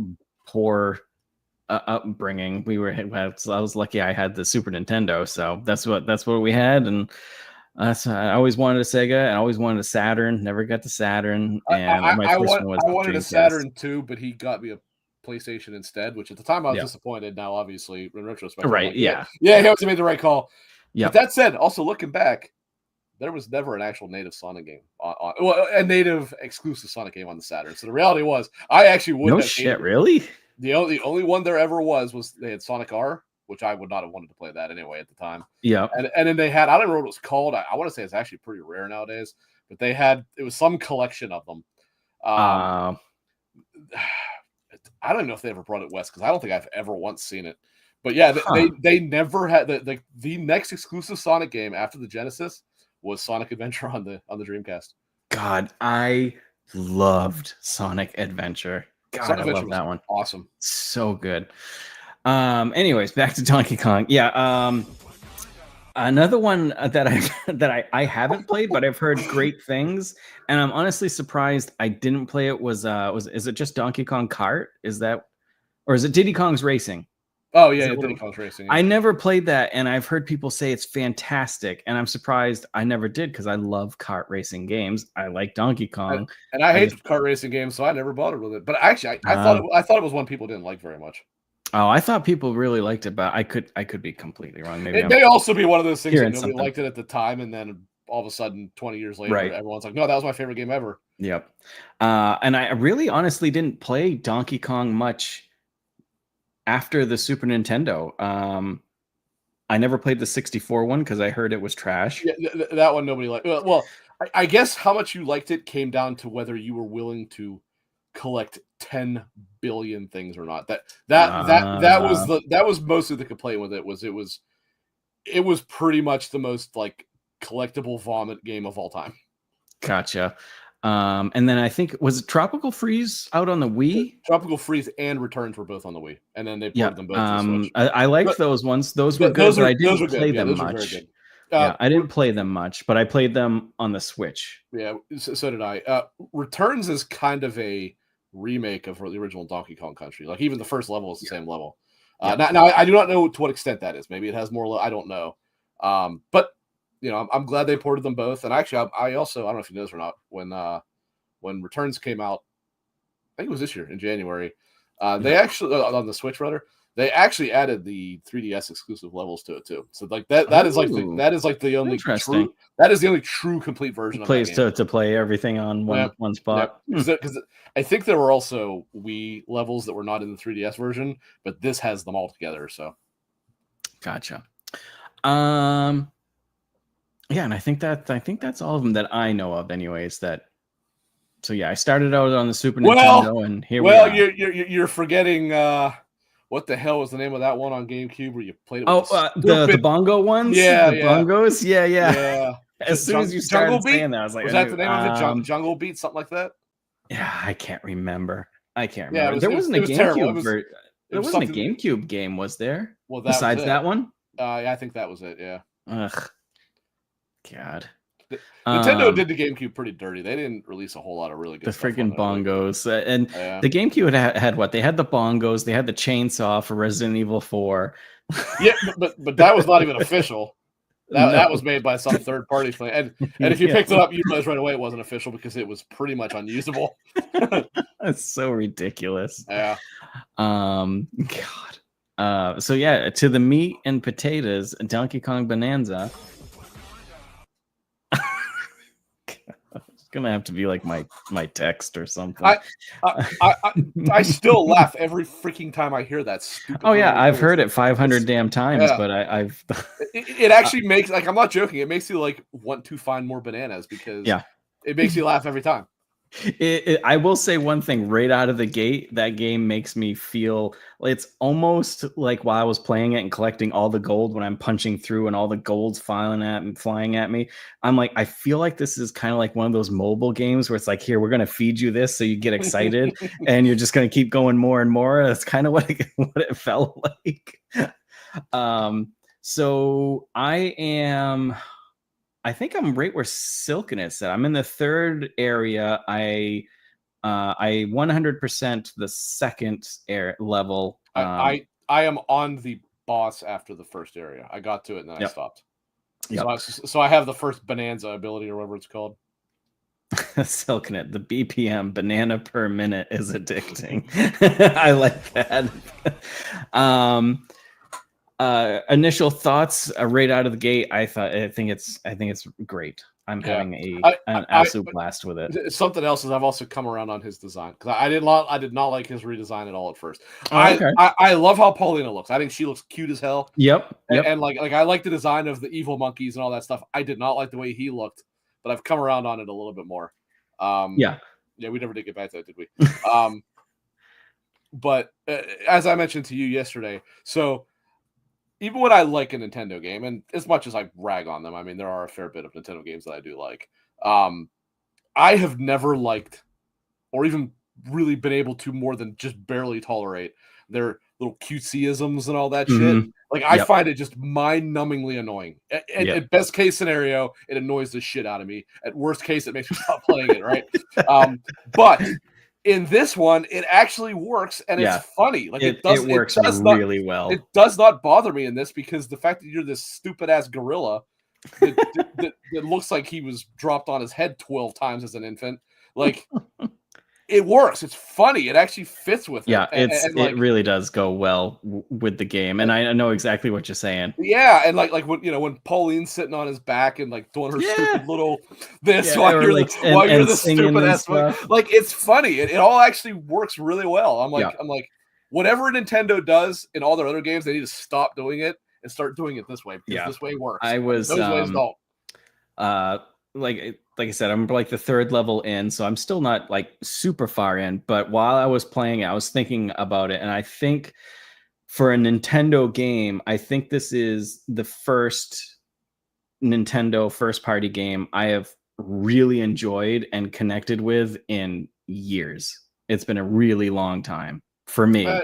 poor upbringing, I was lucky I had the Super Nintendo, so that's what we had, and I always wanted a Sega, and I always wanted a Saturn. Never got the Saturn, and my first one was I wanted Dreamcast. a Saturn too, but he got me a PlayStation instead, which at the time I was disappointed. Now, obviously, in retrospect, right? Like, yeah, he obviously made the right call. Yeah. But that said, also looking back, there was never an actual native Sonic game a native exclusive Sonic game on the Saturn. So the reality was, I actually would no shit, really. The only one there ever was they had Sonic R, which I would not have wanted to play that anyway at the time. Yeah, and then they had, I don't remember what it was called. I want to say it's actually pretty rare nowadays, but it was some collection of them. I don't know if they ever brought it west because I don't think I've ever once seen it. But yeah, they never had the next exclusive Sonic game after the Genesis was Sonic Adventure on the Dreamcast. God, I loved Sonic Adventure. God, Sonic Adventure, I love that one. Awesome. So good. Anyways, back to Donkey Kong. Yeah. Another one that I haven't played, but I've heard great things, and I'm honestly surprised I didn't play it. Is it just Donkey Kong Kart? Is it Diddy Kong's Racing? Oh yeah, Diddy Kong's Racing. Yeah. I never played that, and I've heard people say it's fantastic, and I'm surprised I never did because I love kart racing games. I like Donkey Kong, and I hate kart racing games, so I never bothered with it. But actually, I thought it was one people didn't like very much. Oh, I thought people really liked it, but I could be completely wrong. Maybe it may also be one of those things that nobody liked it at the time, and then all of a sudden, 20 years later, everyone's like, "No, that was my favorite game ever." Yep. And I really, honestly, didn't play Donkey Kong much after the Super Nintendo. I never played the 64 one because I heard it was trash. Yeah, that one nobody liked. Well, I guess how much you liked it came down to whether you were willing to collect 10 billion things or not. That was mostly the complaint with it. It was pretty much the most like collectible vomit game of all time. Gotcha. And then I think was it Tropical Freeze out on the Wii? Tropical Freeze and Returns were both on the Wii, and then they ported them both to the Switch. I liked those ones. Those were good, but I didn't play them much. I didn't play them much, but I played them on the Switch. Yeah, so did I. Returns is kind of a remake of the original Donkey Kong Country. Like even the first level is the same level. Now I do not know to what extent that is. Maybe it has more. I don't know. But I'm glad they ported them both. And actually, I also, I don't know if you know this or not, when Returns came out, I think it was this year in January, they actually, on the Switch rather, they actually added the 3DS exclusive levels to it too. So like that is like the only true complete version of plays to play everything on one spot. Because I think there were also Wii levels that were not in the 3DS version, but this has them all together. So, gotcha. Yeah, and I think that's all of them that I know of, anyways. So yeah, I started out on the Super Nintendo, and here we are. Well, you're forgetting what the hell was the name of that one on GameCube where you played it? The bongo ones. Yeah, bongos. Yeah. As soon as you started saying that, I was like, was that the name of it? Jungle Beat, something like that. Yeah, I can't remember. Yeah, there wasn't a GameCube. There wasn't a GameCube game, was there? Well, besides that one. Yeah, I think that was it. Yeah. Ugh. God. Nintendo did the GameCube pretty dirty. They didn't release a whole lot of really good stuff. The freaking bongos. And the GameCube had what? They had the bongos. They had the chainsaw for Resident Evil 4. Yeah, but that was not even official. That was made by some third party thing. And if you picked it up, you realized right away it wasn't official because it was pretty much unusable. That's so ridiculous. Yeah. God. So yeah, to the meat and potatoes, Donkey Kong Bananza. Gonna have to be like my text or something. I still laugh every freaking time I hear that stupid. Oh yeah, I've heard it 500 damn times, but I've. It actually makes, like, I'm not joking. It makes you like want to find more bananas because it makes you laugh every time. I will say one thing right out of the gate. That game makes me feel it's almost like while I was playing it and collecting all the gold when I'm punching through and all the gold's flying at me. I'm like, I feel like this is kind of like one of those mobile games where it's like, here, we're going to feed you this so you get excited and you're just going to keep going more and more. That's kind of what it felt like. So I think I'm right where Silken is at. I'm in the third area. I 100% the second level. I am on the boss after the first area. I got to it and then I stopped. Yep. So I have the first Bananza ability or whatever it's called. Silkenet, the BPM banana per minute is addicting. I like that. Initial thoughts right out of the gate. I think it's great. I'm having an absolute blast with it. Something else is I've also come around on his design because I did not like his redesign at all at first. Okay. I love how Paulina looks. I think she looks cute as hell. Yep. And like I like the design of the evil monkeys and all that stuff. I did not like the way he looked, but I've come around on it a little bit more. Yeah, we never did get back to that, did we? But as I mentioned to you yesterday, so even when I like a Nintendo game, and as much as I rag on them, I mean, there are a fair bit of Nintendo games that I do like. I have never liked or even really been able to more than just barely tolerate their little cutesyisms and all that shit. Like, I find it just mind-numbingly annoying. At best case scenario, it annoys the shit out of me. At worst case, it makes me stop playing it, right? But in this one, it actually works, and it's funny. Like it works really well. It does not bother me in this because the fact that you're this stupid ass gorilla that looks like he was dropped on his head 12 times as an infant, like it works. It's funny. It actually fits with it. Yeah, it really does go well with the game, and I know exactly what you're saying. Yeah, and like when Pauline's sitting on his back and like doing her stupid little this while you're the stupid ass, like it's funny. It all actually works really well. I'm like, whatever Nintendo does in all their other games, they need to stop doing it and start doing it this way because this way works. I was those ways don't. Like I said, I'm like the third level in, so I'm still not like super far in. But while I was playing it, I was thinking about it, and I think for a Nintendo game, I think this is the first Nintendo first-party game I have really enjoyed and connected with in years. It's been a really long time for me. I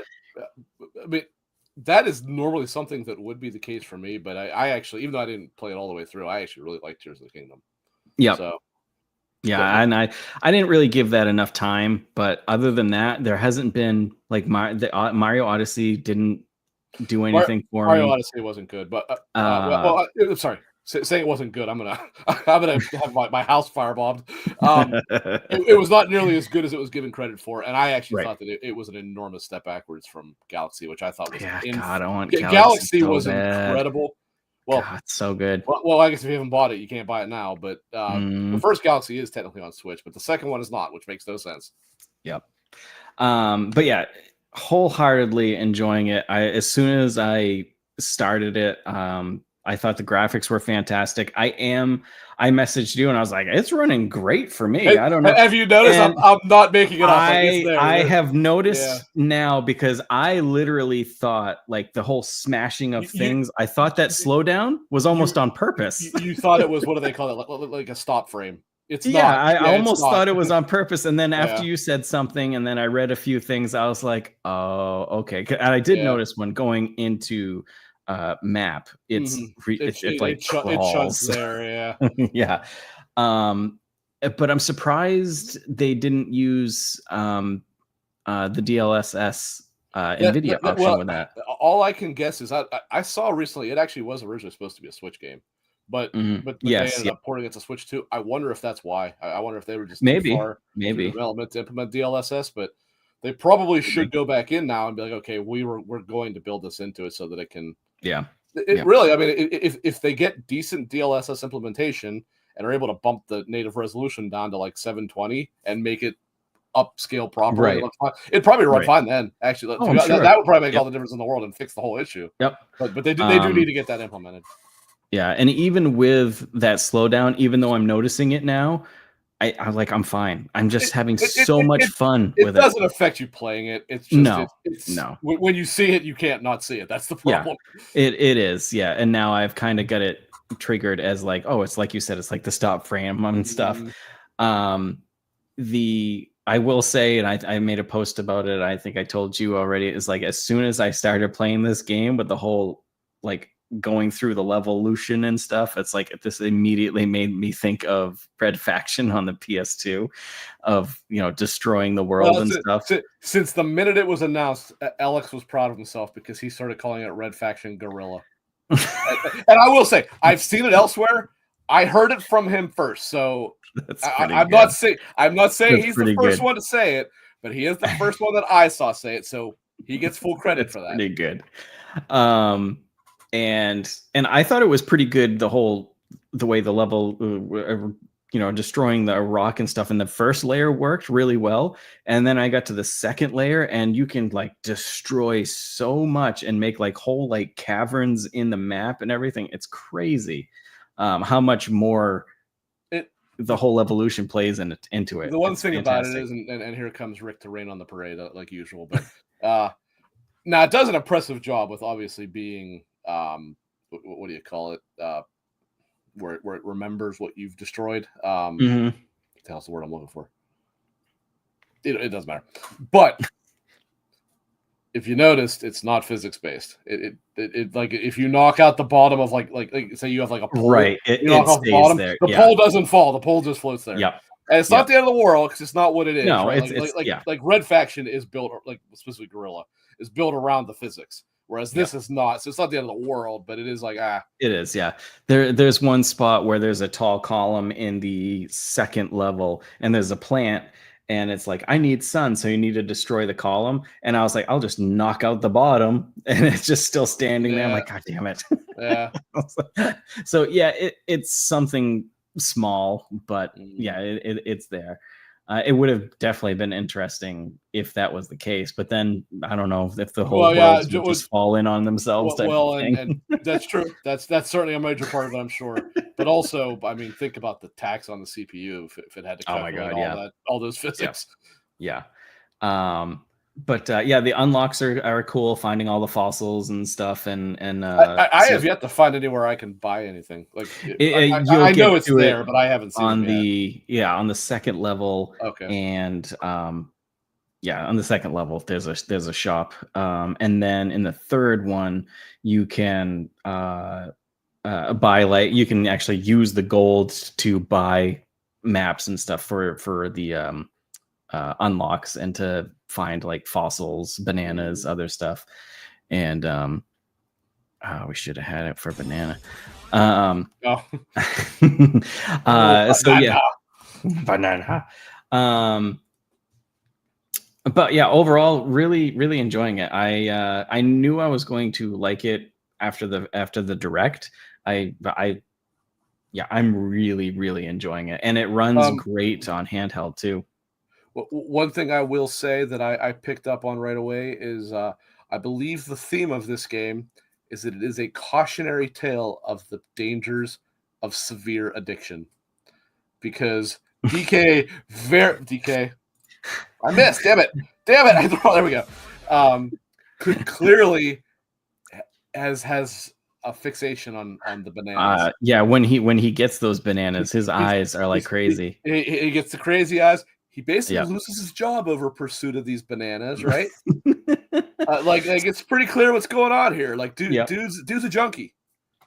mean, that is normally something that would be the case for me, but I actually, even though I didn't play it all the way through, I actually really liked Tears of the Kingdom. Yeah. So, and I didn't really give that enough time, but other than that, there hasn't been like Mario Odyssey didn't do anything for me. Mario Odyssey wasn't good, but I'm sorry. Saying it wasn't good, I'm gonna have my house firebombed. It was not nearly as good as it was given credit for, and I actually thought that it was an enormous step backwards from Galaxy, which I thought was Galaxy was incredible. Well, God, so good. Well, I guess if you haven't bought it, you can't buy it now. But the first Galaxy is technically on Switch, but the second one is not, which makes no sense. Yep. But yeah, wholeheartedly enjoying it. As soon as I started it, I thought the graphics were fantastic. I messaged you and I was like, it's running great for me. I don't know. Have you noticed I'm not making it up? I have noticed now because I literally thought like the whole smashing of things. I thought that slowdown was almost on purpose. You thought it was, what do they call it? Like a stop frame. It's not. I almost thought it was on purpose. And then after you said something and then I read a few things, I was like, oh, okay. And I did notice when going into map, it chugs there, yeah. But I'm surprised they didn't use the DLSS NVIDIA option with that. All I can guess is I saw recently it actually was originally supposed to be a Switch game, but they ended up porting it to Switch 2. I wonder if that's why. I wonder if they were just too far in development to implement DLSS, but they probably should go back in now and be like, okay, we're going to build this into it so that it can. Yeah. Really, I mean, if they get decent DLSS implementation and are able to bump the native resolution down to like 720 and make it upscale properly, it'd probably run fine then. Actually, that would probably make all the difference in the world and fix the whole issue. Yep. But they do need to get that implemented. Yeah, and even with that slowdown, even though I'm noticing it now, I'm fine. I'm just having so much fun with it. it. Doesn't affect you playing it. It's just No, it's no. when you see it, you can't not see it. That's the Yeah, problem. it is. Yeah, and now I've kind of got it triggered as like, oh, it's like you said, it's like the stop frame and stuff. Um, I will say, and I made a post about it. I think I told you already. Is like as soon as I started playing this game with the whole like going through the levolution and stuff, it's like this immediately made me think of Red Faction on the PS2, of destroying the world and stuff. Since the minute it was announced, Alex was proud of himself because he started calling it Red Faction Guerrilla. And I will say, I've seen it elsewhere. I heard it from him first, so I'm not saying he's the first one to say it, but he is the first one that I saw say it, so he gets full credit for that. Pretty good. And I thought it was pretty good, the way the level, destroying the rock and stuff in the first layer worked really well. And then I got to the second layer, and you can like destroy so much and make like whole like caverns in the map and everything. It's crazy how much more the whole evolution plays into it. The one thing about it is, and here comes Rick to rain on the parade like usual, but now it does an impressive job with obviously being what do you call it? Where it remembers what you've destroyed. What the hell's the word I'm looking for? It doesn't matter. But if you noticed, it's not physics based. It like if you knock out the bottom of like say you have like a pole, right? You knock off the bottom. There. The pole doesn't fall. The pole just floats there. Yep. And it's not the end of the world because it's not what it is. No, right? Like Red Faction is built, like specifically Guerrilla is built around the physics, whereas this is not. So it's not the end of the world, but it is like It is, yeah. There's one spot where there's a tall column in the second level, and there's a plant, and it's like, I need sun, so you need to destroy the column. And I was like, I'll just knock out the bottom, and it's just still standing there. I'm like, God damn it. Yeah. So yeah, it's something small, but yeah, it's there. It would have definitely been interesting if that was the case, but then I don't know if the whole world would just fall in on themselves. And that's true. That's certainly a major part of it, I'm sure. But also, I mean, think about the tax on the CPU if it had to calculate all those physics. Yeah. But the unlocks are cool. Finding all the fossils and stuff, and I have yet to find anywhere I can buy anything. Like I know it's there, but I haven't seen on on the second level. Okay, and on the second level there's a shop, and then in the third one you can buy, like you can actually use the gold to buy maps and stuff for the unlocks, and to find like fossils, bananas, other stuff. And we should have had it for banana. So yeah, banana. But yeah, overall, really, really enjoying it. I knew I was going to like it after the direct. I'm really, really enjoying it, and it runs great on handheld too. One thing I will say that I picked up on right away is I believe the theme of this game is that it is a cautionary tale of the dangers of severe addiction. Because DK, I missed, damn it. There we go. Clearly has a fixation on the bananas. When he gets those bananas, his eyes are like crazy. He gets the crazy eyes. He basically loses his job over pursuit of these bananas, right? Like it's pretty clear what's going on here. Like, dude's a junkie.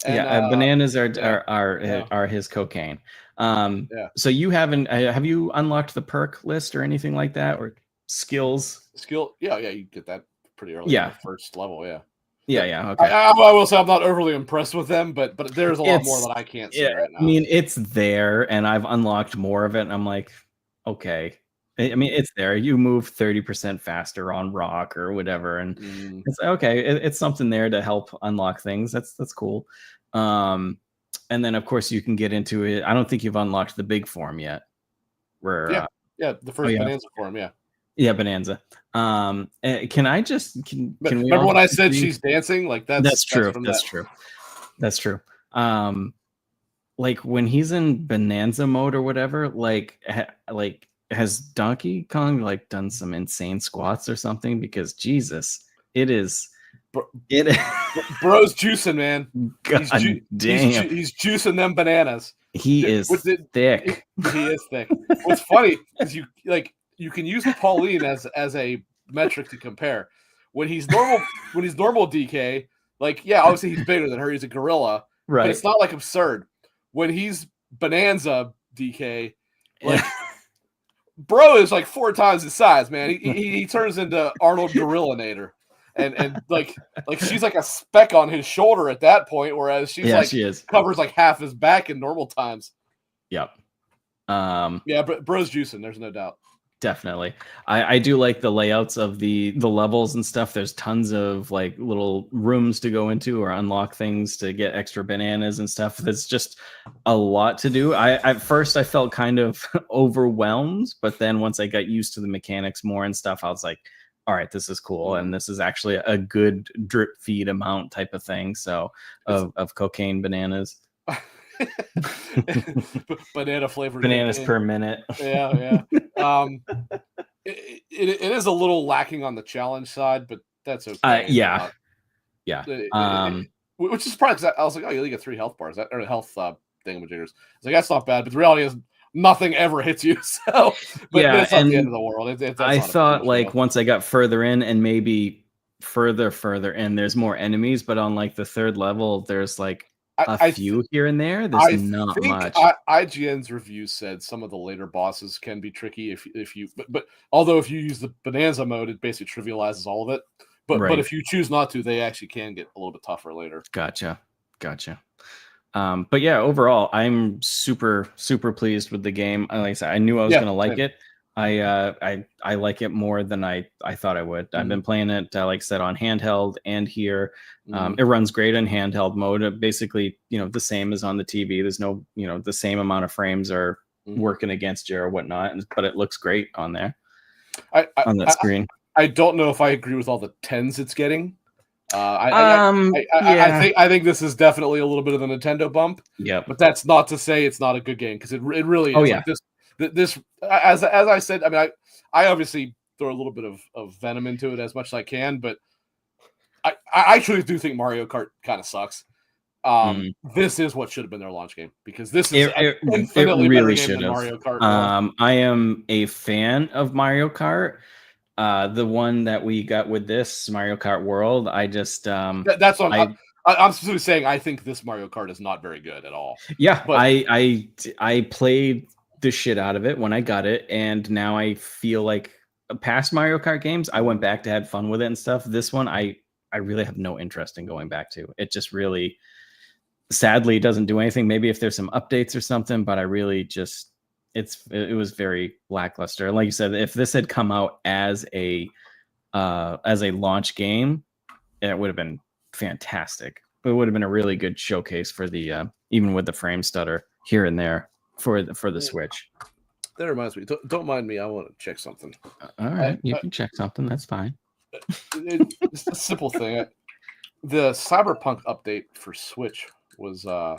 And, bananas are his cocaine. So you haven't have you unlocked the perk list or anything like that, or skills? Yeah, you get that pretty early. In the first level. Yeah. Okay. I will say I'm not overly impressed with them, but there's a lot more that I can't see right now. I mean, it's there, and I've unlocked more of it, and I'm like, okay. I mean, it's there. You move 30% faster on rock or whatever, and it's okay. It's something there to help unlock things. That's cool. And then of course you can get into it. I don't think you've unlocked the big form yet. Where the first Bonanza form, Bonanza. Can I just can we remember when I said she's dancing? Like that's true. That's true. like when he's in Bananza mode or whatever, like has Donkey Kong like done some insane squats or something? Because Jesus, it is it. Bro's juicing, man. God damn, He's juicing them bananas. he is thick. He is thick. What's funny is you can use Pauline as a metric to compare. When he's normal DK, like yeah, obviously he's bigger than her. He's a gorilla, Right? But it's not like absurd. When he's Bananza DK, like bro is like 4 times his size, man. He turns into Arnold Gorillanator. And like she's like a speck on his shoulder at that point, whereas she is covers like half his back in normal times. Yep. Yeah, but bro's juicing, there's no doubt. Definitely. I do like the layouts of the levels and stuff. There's tons of like little rooms to go into or unlock things to get extra bananas and stuff. That's just a lot to do. At first I felt kind of overwhelmed, but then once I got used to the mechanics more and stuff, I was like, all right, this is cool. And this is actually a good drip feed amount type of thing. So of cocaine bananas. Banana flavored bananas per minute. Yeah. It is a little lacking on the challenge side, but that's okay. Yeah. Which is surprising because I was like, oh, you only get 3 health bars or health thingamajiggers. I was like, that's not bad, but the reality is nothing ever hits you. So, but it's not the end of the world. I thought like once I got further in and maybe further in, there's more enemies, but on like the 3rd level, there's like a few here and there. There's not much. IGN's review said some of the later bosses can be tricky if you but although if you use the Bananza mode, it basically trivializes all of it. But if you choose not to, they actually can get a little bit tougher later. Gotcha. But yeah, overall, I'm super pleased with the game. Like I said, I knew I was gonna like it. I like it more than I thought I would. I've been playing it, like I said, on handheld and here. It runs great in handheld mode. Basically, the same as on the TV. There's no, the same amount of frames are working against you or whatnot, but it looks great on there. On that screen. I don't know if I agree with all the 10s it's getting. I think this is definitely a little bit of a Nintendo bump. Yeah, but that's not to say it's not a good game because it really is. Oh yeah. Like this as I said, I mean, I obviously throw a little bit of venom into it as much as I can, but I actually do think Mario Kart kind of sucks. This is what should have been their launch game because this is infinitely really better game than Mario Kart. I am a fan of Mario Kart. The one that we got with this Mario Kart World, I just that's what I'm specifically saying. I think this Mario Kart is not very good at all. Yeah, but I played the shit out of it when I got it, and now I feel like past Mario Kart games, I went back to have fun with it and stuff. This one, I really have no interest in going back to. It just really, sadly, doesn't do anything. Maybe if there's some updates or something, but I really just. It was very lackluster. Like you said, if this had come out as a launch game, it would have been fantastic. It would have been a really good showcase for the even with the frame stutter here and there for the Switch. That reminds me. Don't mind me. I want to check something. All right, you can check something. That's fine. It's a simple thing. The Cyberpunk update for Switch was later.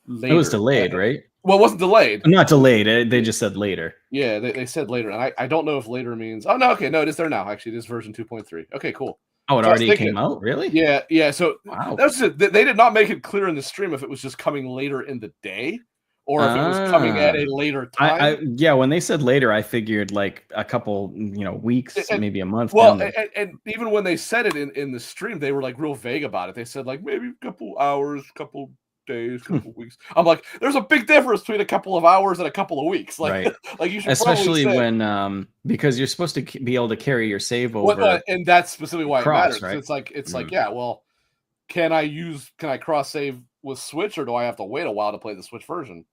It was delayed, right? Well, it wasn't delayed. Not delayed. They just said later. Yeah, they said later. And I don't know if later means... Oh, no, okay. No, it is there now. Actually, it is version 2.3. Okay, cool. Oh, it already came out? Really? Yeah. So wow. That's it. They did not make it clear in the stream if it was just coming later in the day or if it was coming at a later time. When they said later, I figured like a couple, weeks, maybe a month. Well, and even when they said it in the stream, they were like real vague about it. They said like maybe a couple hours, couple days, couple weeks. I'm like, there's a big difference between a couple of hours and a couple of weeks. Like, right. Like you should especially when because you're supposed to be able to carry your save over. And that's specifically why it matters. Right? It's like, yeah, well, can I cross save with Switch or do I have to wait a while to play the Switch version?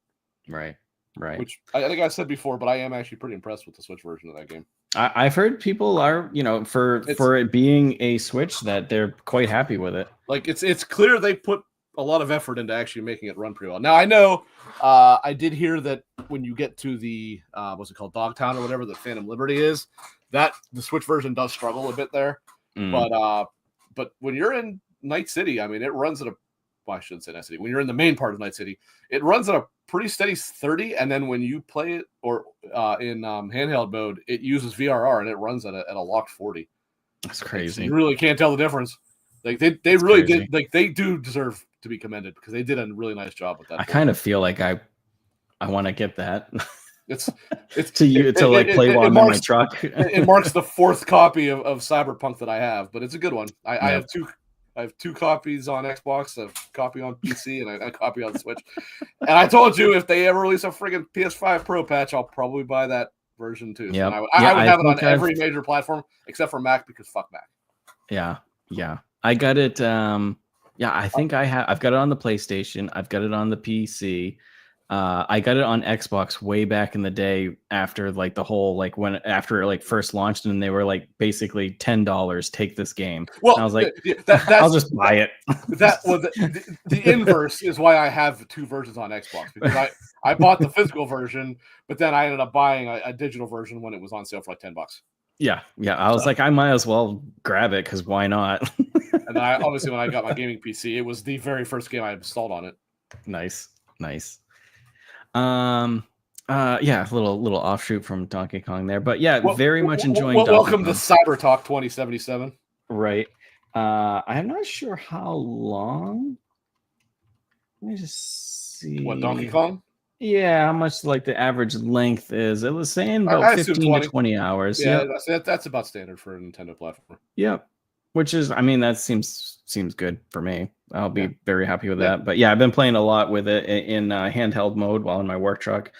Right. Which I think I said before, but I am actually pretty impressed with the Switch version of that game. I've heard people are, for it being a Switch, that they're quite happy with it. Like it's clear they put a lot of effort into actually making it run pretty well. Now I know I did hear that when you get to the what's it called, Dogtown or whatever the Phantom Liberty is, that the Switch version does struggle a bit there. But when you're in Night City, I mean, it runs at a well, I shouldn't say Night City. When you're in the main part of Night City, it runs at a pretty steady 30, and then when you play it or in handheld mode, it uses VRR and it runs at a locked 40. That's crazy. So you really can't tell the difference. Like they really did. Like they do deserve to be commended because they did a really nice job with that. I kind of feel like I want to get that. It's to play while I'm in my truck. It marks the 4th copy of Cyberpunk that I have, but it's a good one. I have two. I have 2 copies on Xbox, a copy on PC, and a copy on Switch. And I told you if they ever release a friggin' PS5 Pro patch, I'll probably buy that version too. Yeah, I would have it on every major platform except for Mac because fuck Mac. Yeah. I got it. I think I've got it on the PlayStation. I've got it on the PC. I got it on Xbox way back in the day after like the whole after it first launched, and they were like basically $10, take this game. Well, and I was like, I'll just buy it. The inverse is why I have 2 versions on Xbox, because I bought the physical version, but then I ended up buying a digital version when it was on sale for like $10. Yeah. I was like, I might as well grab it because why not? And then obviously when I got my gaming PC, it was the very first game I installed on it. Nice. Little offshoot from Donkey Kong there, but very much enjoying welcome to Cyber Talk 2077. Right. I'm not sure how long. Let me just see. What, Donkey Kong? Yeah, how much like the average length is. It was saying about 15 to 20 hours. Yeah, that's about standard for a Nintendo platform. Yep. Which is, I mean, that seems good for me. I'll be very happy with that. But I've been playing a lot with it in handheld mode while in my work truck.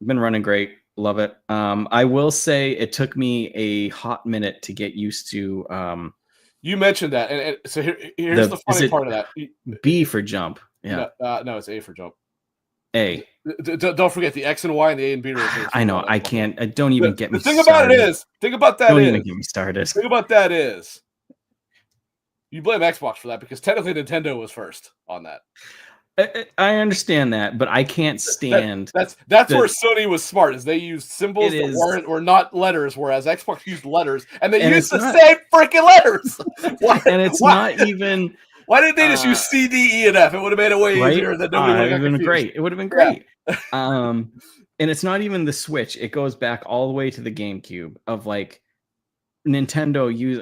Been running great. Love it. I will say it took me a hot minute to get used to. You mentioned that, and so here's the funny part of that. B for jump. Yeah. No, it's A for jump. A. Don't forget the X and Y and the A and B. I know. I can't. Don't even get me. The thing about it is. Think about that. Don't even get me started. Think about that is. You blame Xbox for that because technically Nintendo was first on that. I understand that, but I can't stand. That's where Sony was smart, is they used symbols that were not letters, whereas Xbox used letters, and they used the same freaking letters. And it's not even. Why didn't they just use C, D, E, and F? It would have made it way easier than nobody would have been great. It would have been great. And it's not even the Switch. It goes back all the way to the GameCube of like Nintendo use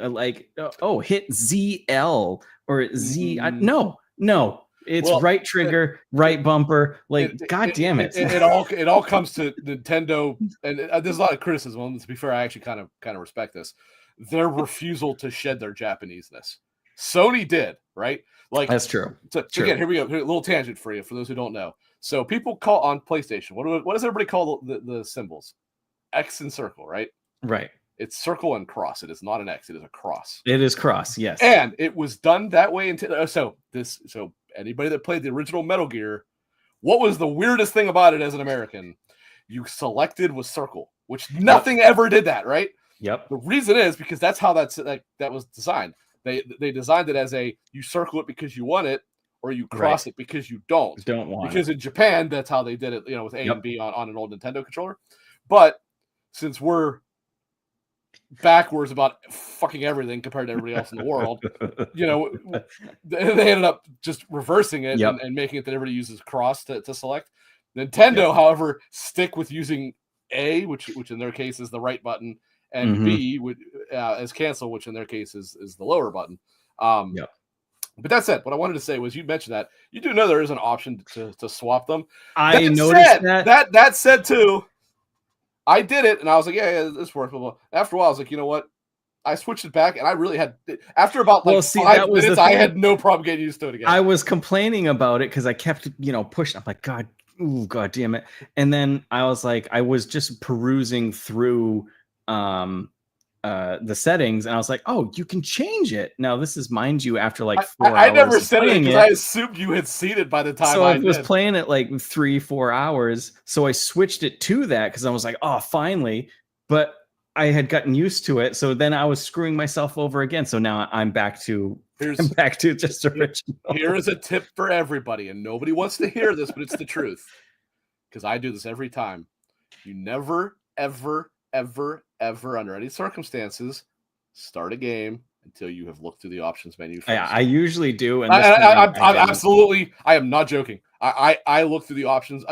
hit ZL or Z. No. It's right trigger, right bumper. God damn it! It all comes to Nintendo, and there's a lot of criticism. And to be fair, I actually kind of respect this. Their refusal to shed their Japanese-ness. Sony did, right? Like that's true. So again, here we go. A little tangent for you, for those who don't know. So people call on PlayStation. What does everybody call the symbols? X and circle, right? Right. It's circle and cross. It is not an X. It is a cross. It is cross. Yes. And it was done that way until so anybody that played the original Metal Gear, what was the weirdest thing about it as an American? You selected was circle, which nothing ever did that, right? Yep. The reason is because that's how that was designed. They designed it as you circle it because you want it, or you cross it because you don't want because in Japan that's how they did it, with A and B on an old Nintendo controller. But since we're backwards about fucking everything compared to everybody else in the world, they ended up just reversing it and making it that everybody uses cross to select. Nintendo, however, stick with using A, which in their case is the right button, and B as cancel, which in their case is the lower button. But that said, what I wanted to say was you mentioned that you do know there is an option to swap them. I noticed that. That said too, I did it and I was like, yeah, this works. After a while, I was like, you know what? I switched it back and I really had after about 5 minutes, I had no problem getting used to it again. I was complaining about it because I kept pushing. I'm like, God damn it. And then I was like, I was just perusing through the settings and I was like, oh, you can change it. Now this is, mind you, after like 4 hours. I never said it because I assumed you had seen it by the time I was playing it like 3-4 hours. So I switched it to that because I was like, oh, finally. But I had gotten used to it. So then I was screwing myself over again. So now I'm back to just original. Here is a tip for everybody, and nobody wants to hear this, but it's the truth. Because I do this every time. You never, ever, ever, ever, under any circumstances, start a game until you have looked through the options menu. I usually do, and I absolutely, I am not joking. I look through the options.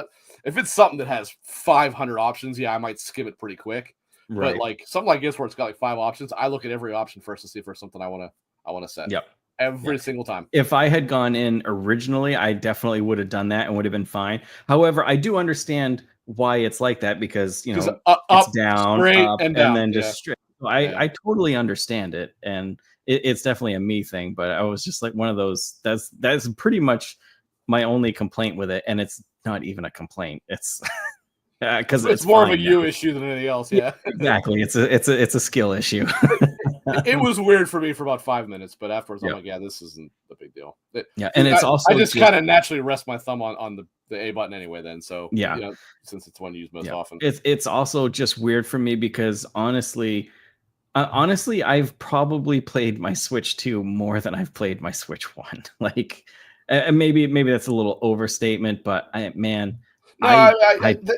If it's something that has 500 options, yeah, I might skim it pretty quick. Right. But like something like this where it's got like 5 options, I look at every option first to see if there's something I want to set. Yep. Every single time. If I had gone in originally, I definitely would have done that and would have been fine. However, I do understand why it's like that because, you know, up, it's down, straight up, and down, then just straight. So I totally understand it, and it's definitely a me thing. But I was just like one of those. That's pretty much my only complaint with it, and it's not even a complaint. It's because it's more of a you issue than anything else. Yeah, exactly. It's a skill issue. It was weird for me for about 5 minutes, but afterwards I'm like, yeah, this isn't a big deal. And it's also I just kind of naturally rest my thumb on the A button anyway. Then so yeah, you know, since it's one you use most often. It's also just weird for me because honestly, I've probably played my Switch 2 more than I've played my Switch 1. Like, maybe that's a little overstatement, but I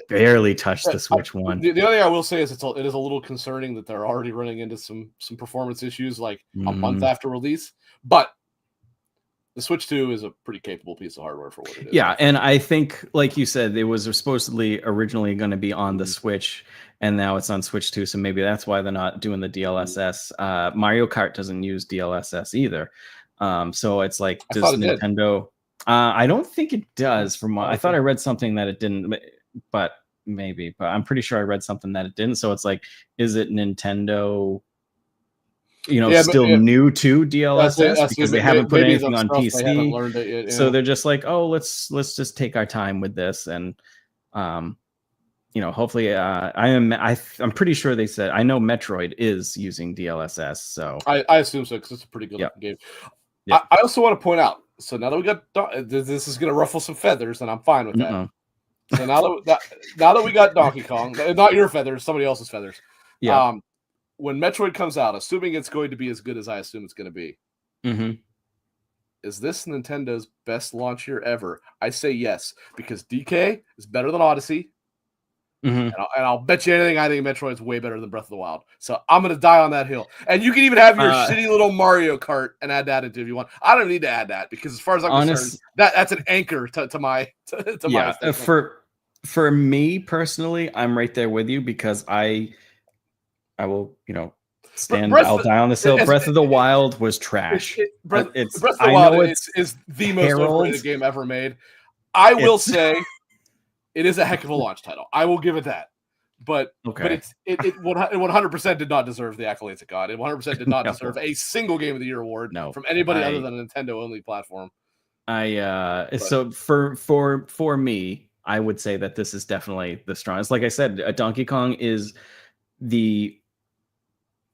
barely touched the Switch 1. The only thing I will say is it is a little concerning that they're already running into some performance issues like a month after release. But the Switch 2 is a pretty capable piece of hardware for what it is. Yeah, and I think, like you said, it was supposedly originally going to be on the Switch, and now it's on Switch 2, so maybe that's why they're not doing the DLSS. Mario Kart doesn't use DLSS either. So it's like, does Nintendo... I don't think it does. I thought I read something that it didn't, but maybe. But I'm pretty sure I read something that it didn't. So it's like, is it Nintendo... still new to DLSS because they haven't put anything on PC. So they're just like, oh, let's just take our time with this, and hopefully, I'm pretty sure they said, I know Metroid is using DLSS, so I assume so because it's a pretty good game. Yep. I also want to point out. So now that we got this is going to ruffle some feathers, and I'm fine with that. So now that we got Donkey Kong, not your feathers, somebody else's feathers. Yeah. When Metroid comes out, assuming it's going to be as good as I assume it's going to be, is this Nintendo's best launch year ever? I say yes, because DK is better than Odyssey, and I'll bet you anything, I think Metroid's way better than Breath of the Wild. So I'm going to die on that hill. And you can even have your shitty little Mario Kart and add that into if you want. I don't need to add that, because as far as I'm concerned, that's an anchor to my for me personally, I'm right there with you, because I will, I'll die on this hill. Breath of the Wild was trash. Breath of the Wild is the most overrated game ever made. I will say it is a heck of a launch title. I will give it that. But it 100% did not deserve the accolades it got. It 100% did not deserve a single Game of the Year award from anybody other than a Nintendo-only platform. So for me, I would say that this is definitely the strongest. Like I said, Donkey Kong is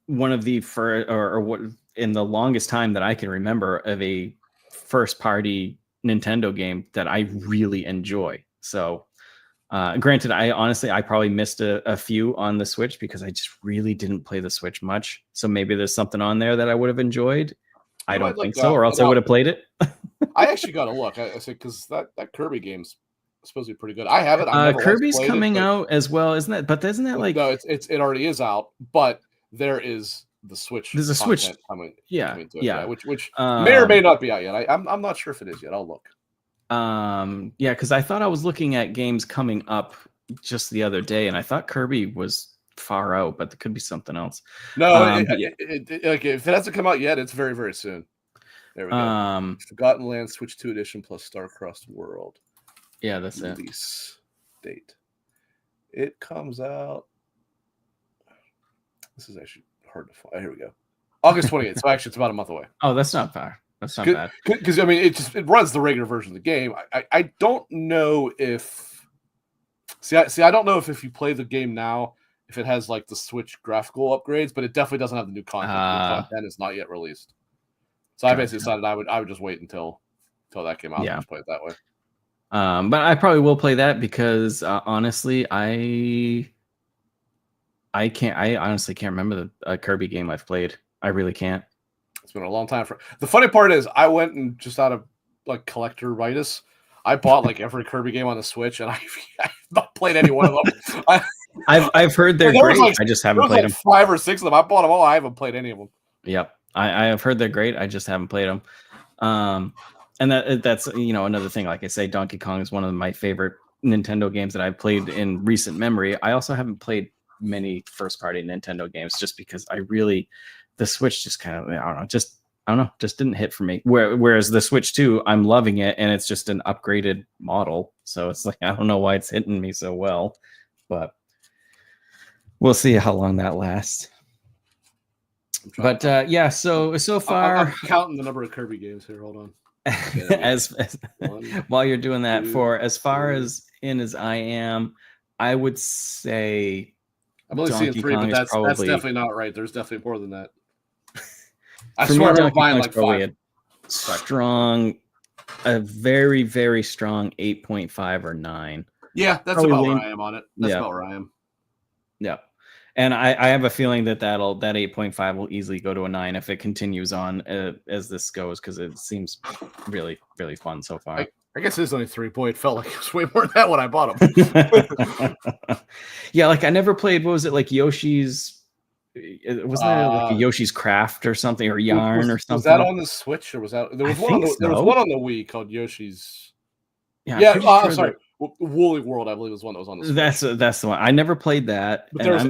one of the what in the longest time that I can remember of a first party Nintendo game that I really enjoy. So granted, I probably missed a few on the Switch because I just really didn't play the Switch much. So maybe there's something on there that I would have enjoyed. I don't think so, or else I would have played it. I actually got to look. I said, because that Kirby game's supposed to be pretty good. I have it. Kirby's coming out as well, isn't it? But isn't that like... No, it already is out, but there is the Switch. There's a Switch coming which may or may not be out yet. I'm not sure if it is yet. I'll look. Because I thought I was looking at games coming up just the other day, and I thought Kirby was far out, but there could be something else. No, if it hasn't come out yet, it's very, very soon. There we go. Forgotten Lands Switch 2 Edition plus Star-Crossed World. Yeah, that's it. Release date. It comes out. This is actually hard to find. Here we go. August 28th. So actually, it's about a month away. Oh, that's not far. That's not bad. Because I mean, it runs the regular version of the game. I don't know if I don't know if you play the game now, if it has like the Switch graphical upgrades, but it definitely doesn't have the new content. The new content is not yet released. So I basically decided I would just wait until that came out and just play it that way. But I probably will play that because honestly, I honestly can't remember the Kirby game I've played. I really can't. It's been a long time. The funny part is, I went and just out of like collector-itis, I bought like every Kirby game on the Switch, and I've not played any one of them. I've heard they're great. I just haven't played them. 5 or 6 of them. I bought them all. I haven't played any of them. Yep. I have heard they're great. I just haven't played them. And that's another thing. Like I say, Donkey Kong is one of my favorite Nintendo games that I've played in recent memory. I also haven't played many first party Nintendo games just because the Switch just kind of I don't know, just didn't hit for me. Whereas the Switch 2, I'm loving it, and it's just an upgraded model. So it's like I don't know why it's hitting me so well, but we'll see how long that lasts. But yeah, so far I'm counting the number of Kirby games here. Hold on. as while you're doing that, for as far as in as I am, I would say I've only seen 3, but that's definitely not right. There's definitely more than that. I swear I'm buying like 5. A very, very strong 8.5 or 9. Yeah, that's about where I am on it. That's about where I am. Yeah. And I have a feeling that 8.5 will easily go to a 9 if it continues on as this goes, because it seems really, really fun so far. I guess it is only 3. Boy, it felt like it was way more than that when I bought them. Yeah, like I never played, what was it, like Yoshi's... Wasn't there like a Yoshi's Craft or something, or Yarn or something? Was that on the Switch, or was that there was one on the Wii called Yoshi's? Yeah, I'm sorry. Woolly World, I believe, was one that was on the Switch. That's the one. I never played that. But there was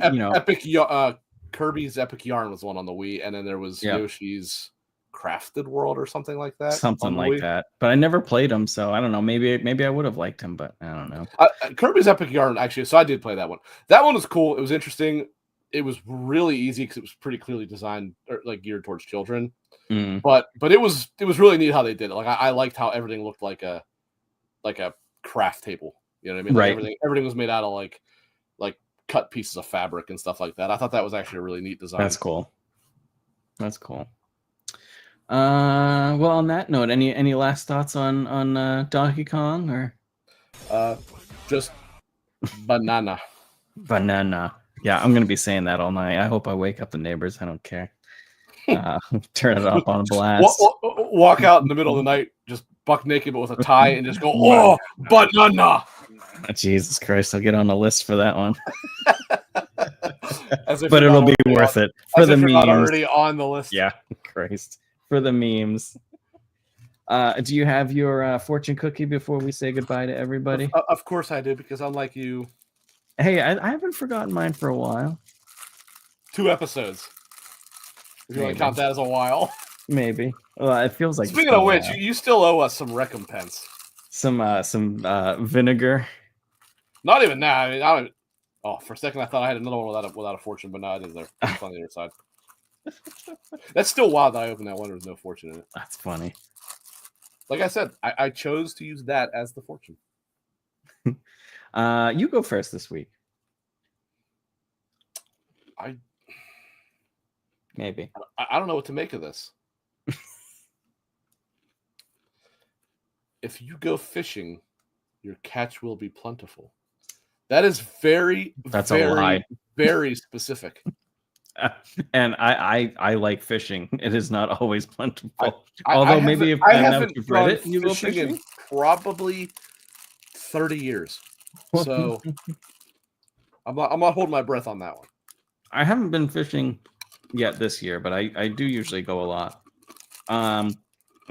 Kirby's Epic Yarn was one on the Wii, and then there was Yoshi's Crafted World or something like that. Something like that. But I never played them, so I don't know. Maybe I would have liked him, but I don't know. Kirby's Epic Yarn, actually. So I did play that one. That one was cool. It was interesting. It was really easy because it was pretty clearly designed, like geared towards children. But it was really neat how they did it. Like I liked how everything looked like a craft table. You know what I mean? Like right. Everything was made out of like cut pieces of fabric and stuff like that. I thought that was actually a really neat design. That's cool. Well, on that note, any last thoughts on Donkey Kong, or just banana? Yeah, I'm gonna be saying that all night. I hope I wake up the neighbors. I don't care. Turn it up on a blast. Walk out in the middle of the night, just buck naked but with a tie, and just go, oh, banana! Jesus Christ, I'll get on the list for that one. But it'll be worth it for the memes. Not already on the list. Yeah, Christ, for the memes. Do you have your fortune cookie before we say goodbye to everybody? Of course I do, because unlike you. Hey, I haven't forgotten mine for a while. 2 episodes. If you want to count that as a while. Maybe. Well, it feels like. Speaking of which, you still owe us some recompense. Some vinegar. Not even that. I mean, for a second I thought I had another one without a fortune, but no, it is there. It's on the other side. That's still wild that I opened that one. There was no fortune in it. That's funny. Like I said, I chose to use that as the fortune. You go first this week. Maybe. I don't know what to make of this. If you go fishing, your catch will be plentiful. That is very a lie. Very specific. And I like fishing. It is not always plentiful. Although maybe if I haven't read it, you go fishing in probably 30 years. So I'm not holding my breath on that one. I haven't been fishing yet this year, but I do usually go a lot.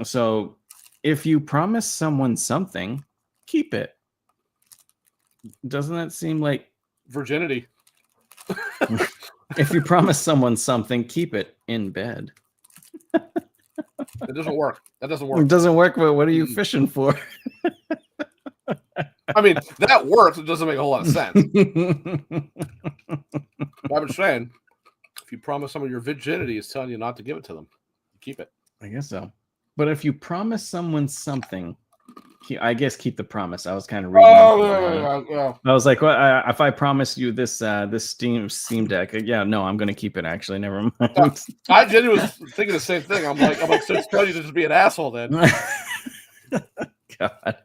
So if you promise someone something, keep it. Doesn't that seem like virginity? If you promise someone something, keep it in bed. It doesn't work. That doesn't work. It doesn't work, but what are you fishing for? I mean, that works. It doesn't make a whole lot of sense. I'm just saying, if you promise someone your virginity is telling you not to give it to them, keep it. I guess so. But if you promise someone something, I guess keep the promise. I was kind of reading. I was like, well, if I promise you this Steam Deck, no, I'm going to keep it. Actually, never mind. I genuinely was thinking the same thing. I'm like, so it's telling you to just be an asshole then. God.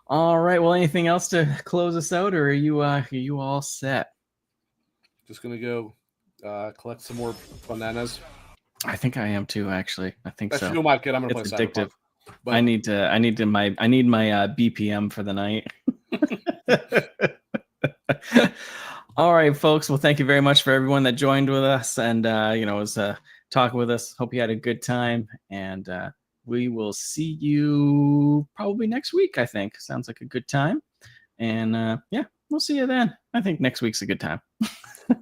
All right. Well, anything else to close us out, or are you all set? Just gonna go collect some more bananas. I think I am too. Actually, I think so. You might get. I'm gonna play addictive. But I need my BPM for the night. All right, folks. Well, thank you very much for everyone that joined with us and was talking with us. Hope you had a good time, and we will see you probably next week. I think sounds like a good time, and yeah, we'll see you then. I think next week's a good time.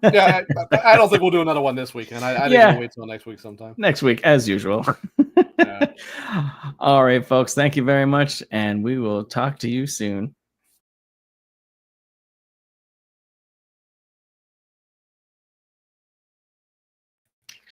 Yeah, I don't think we'll do another one this week, and I think we'll wait till next week sometime. Next week, as usual. Yeah. All right, folks. Thank you very much, and we will talk to you soon.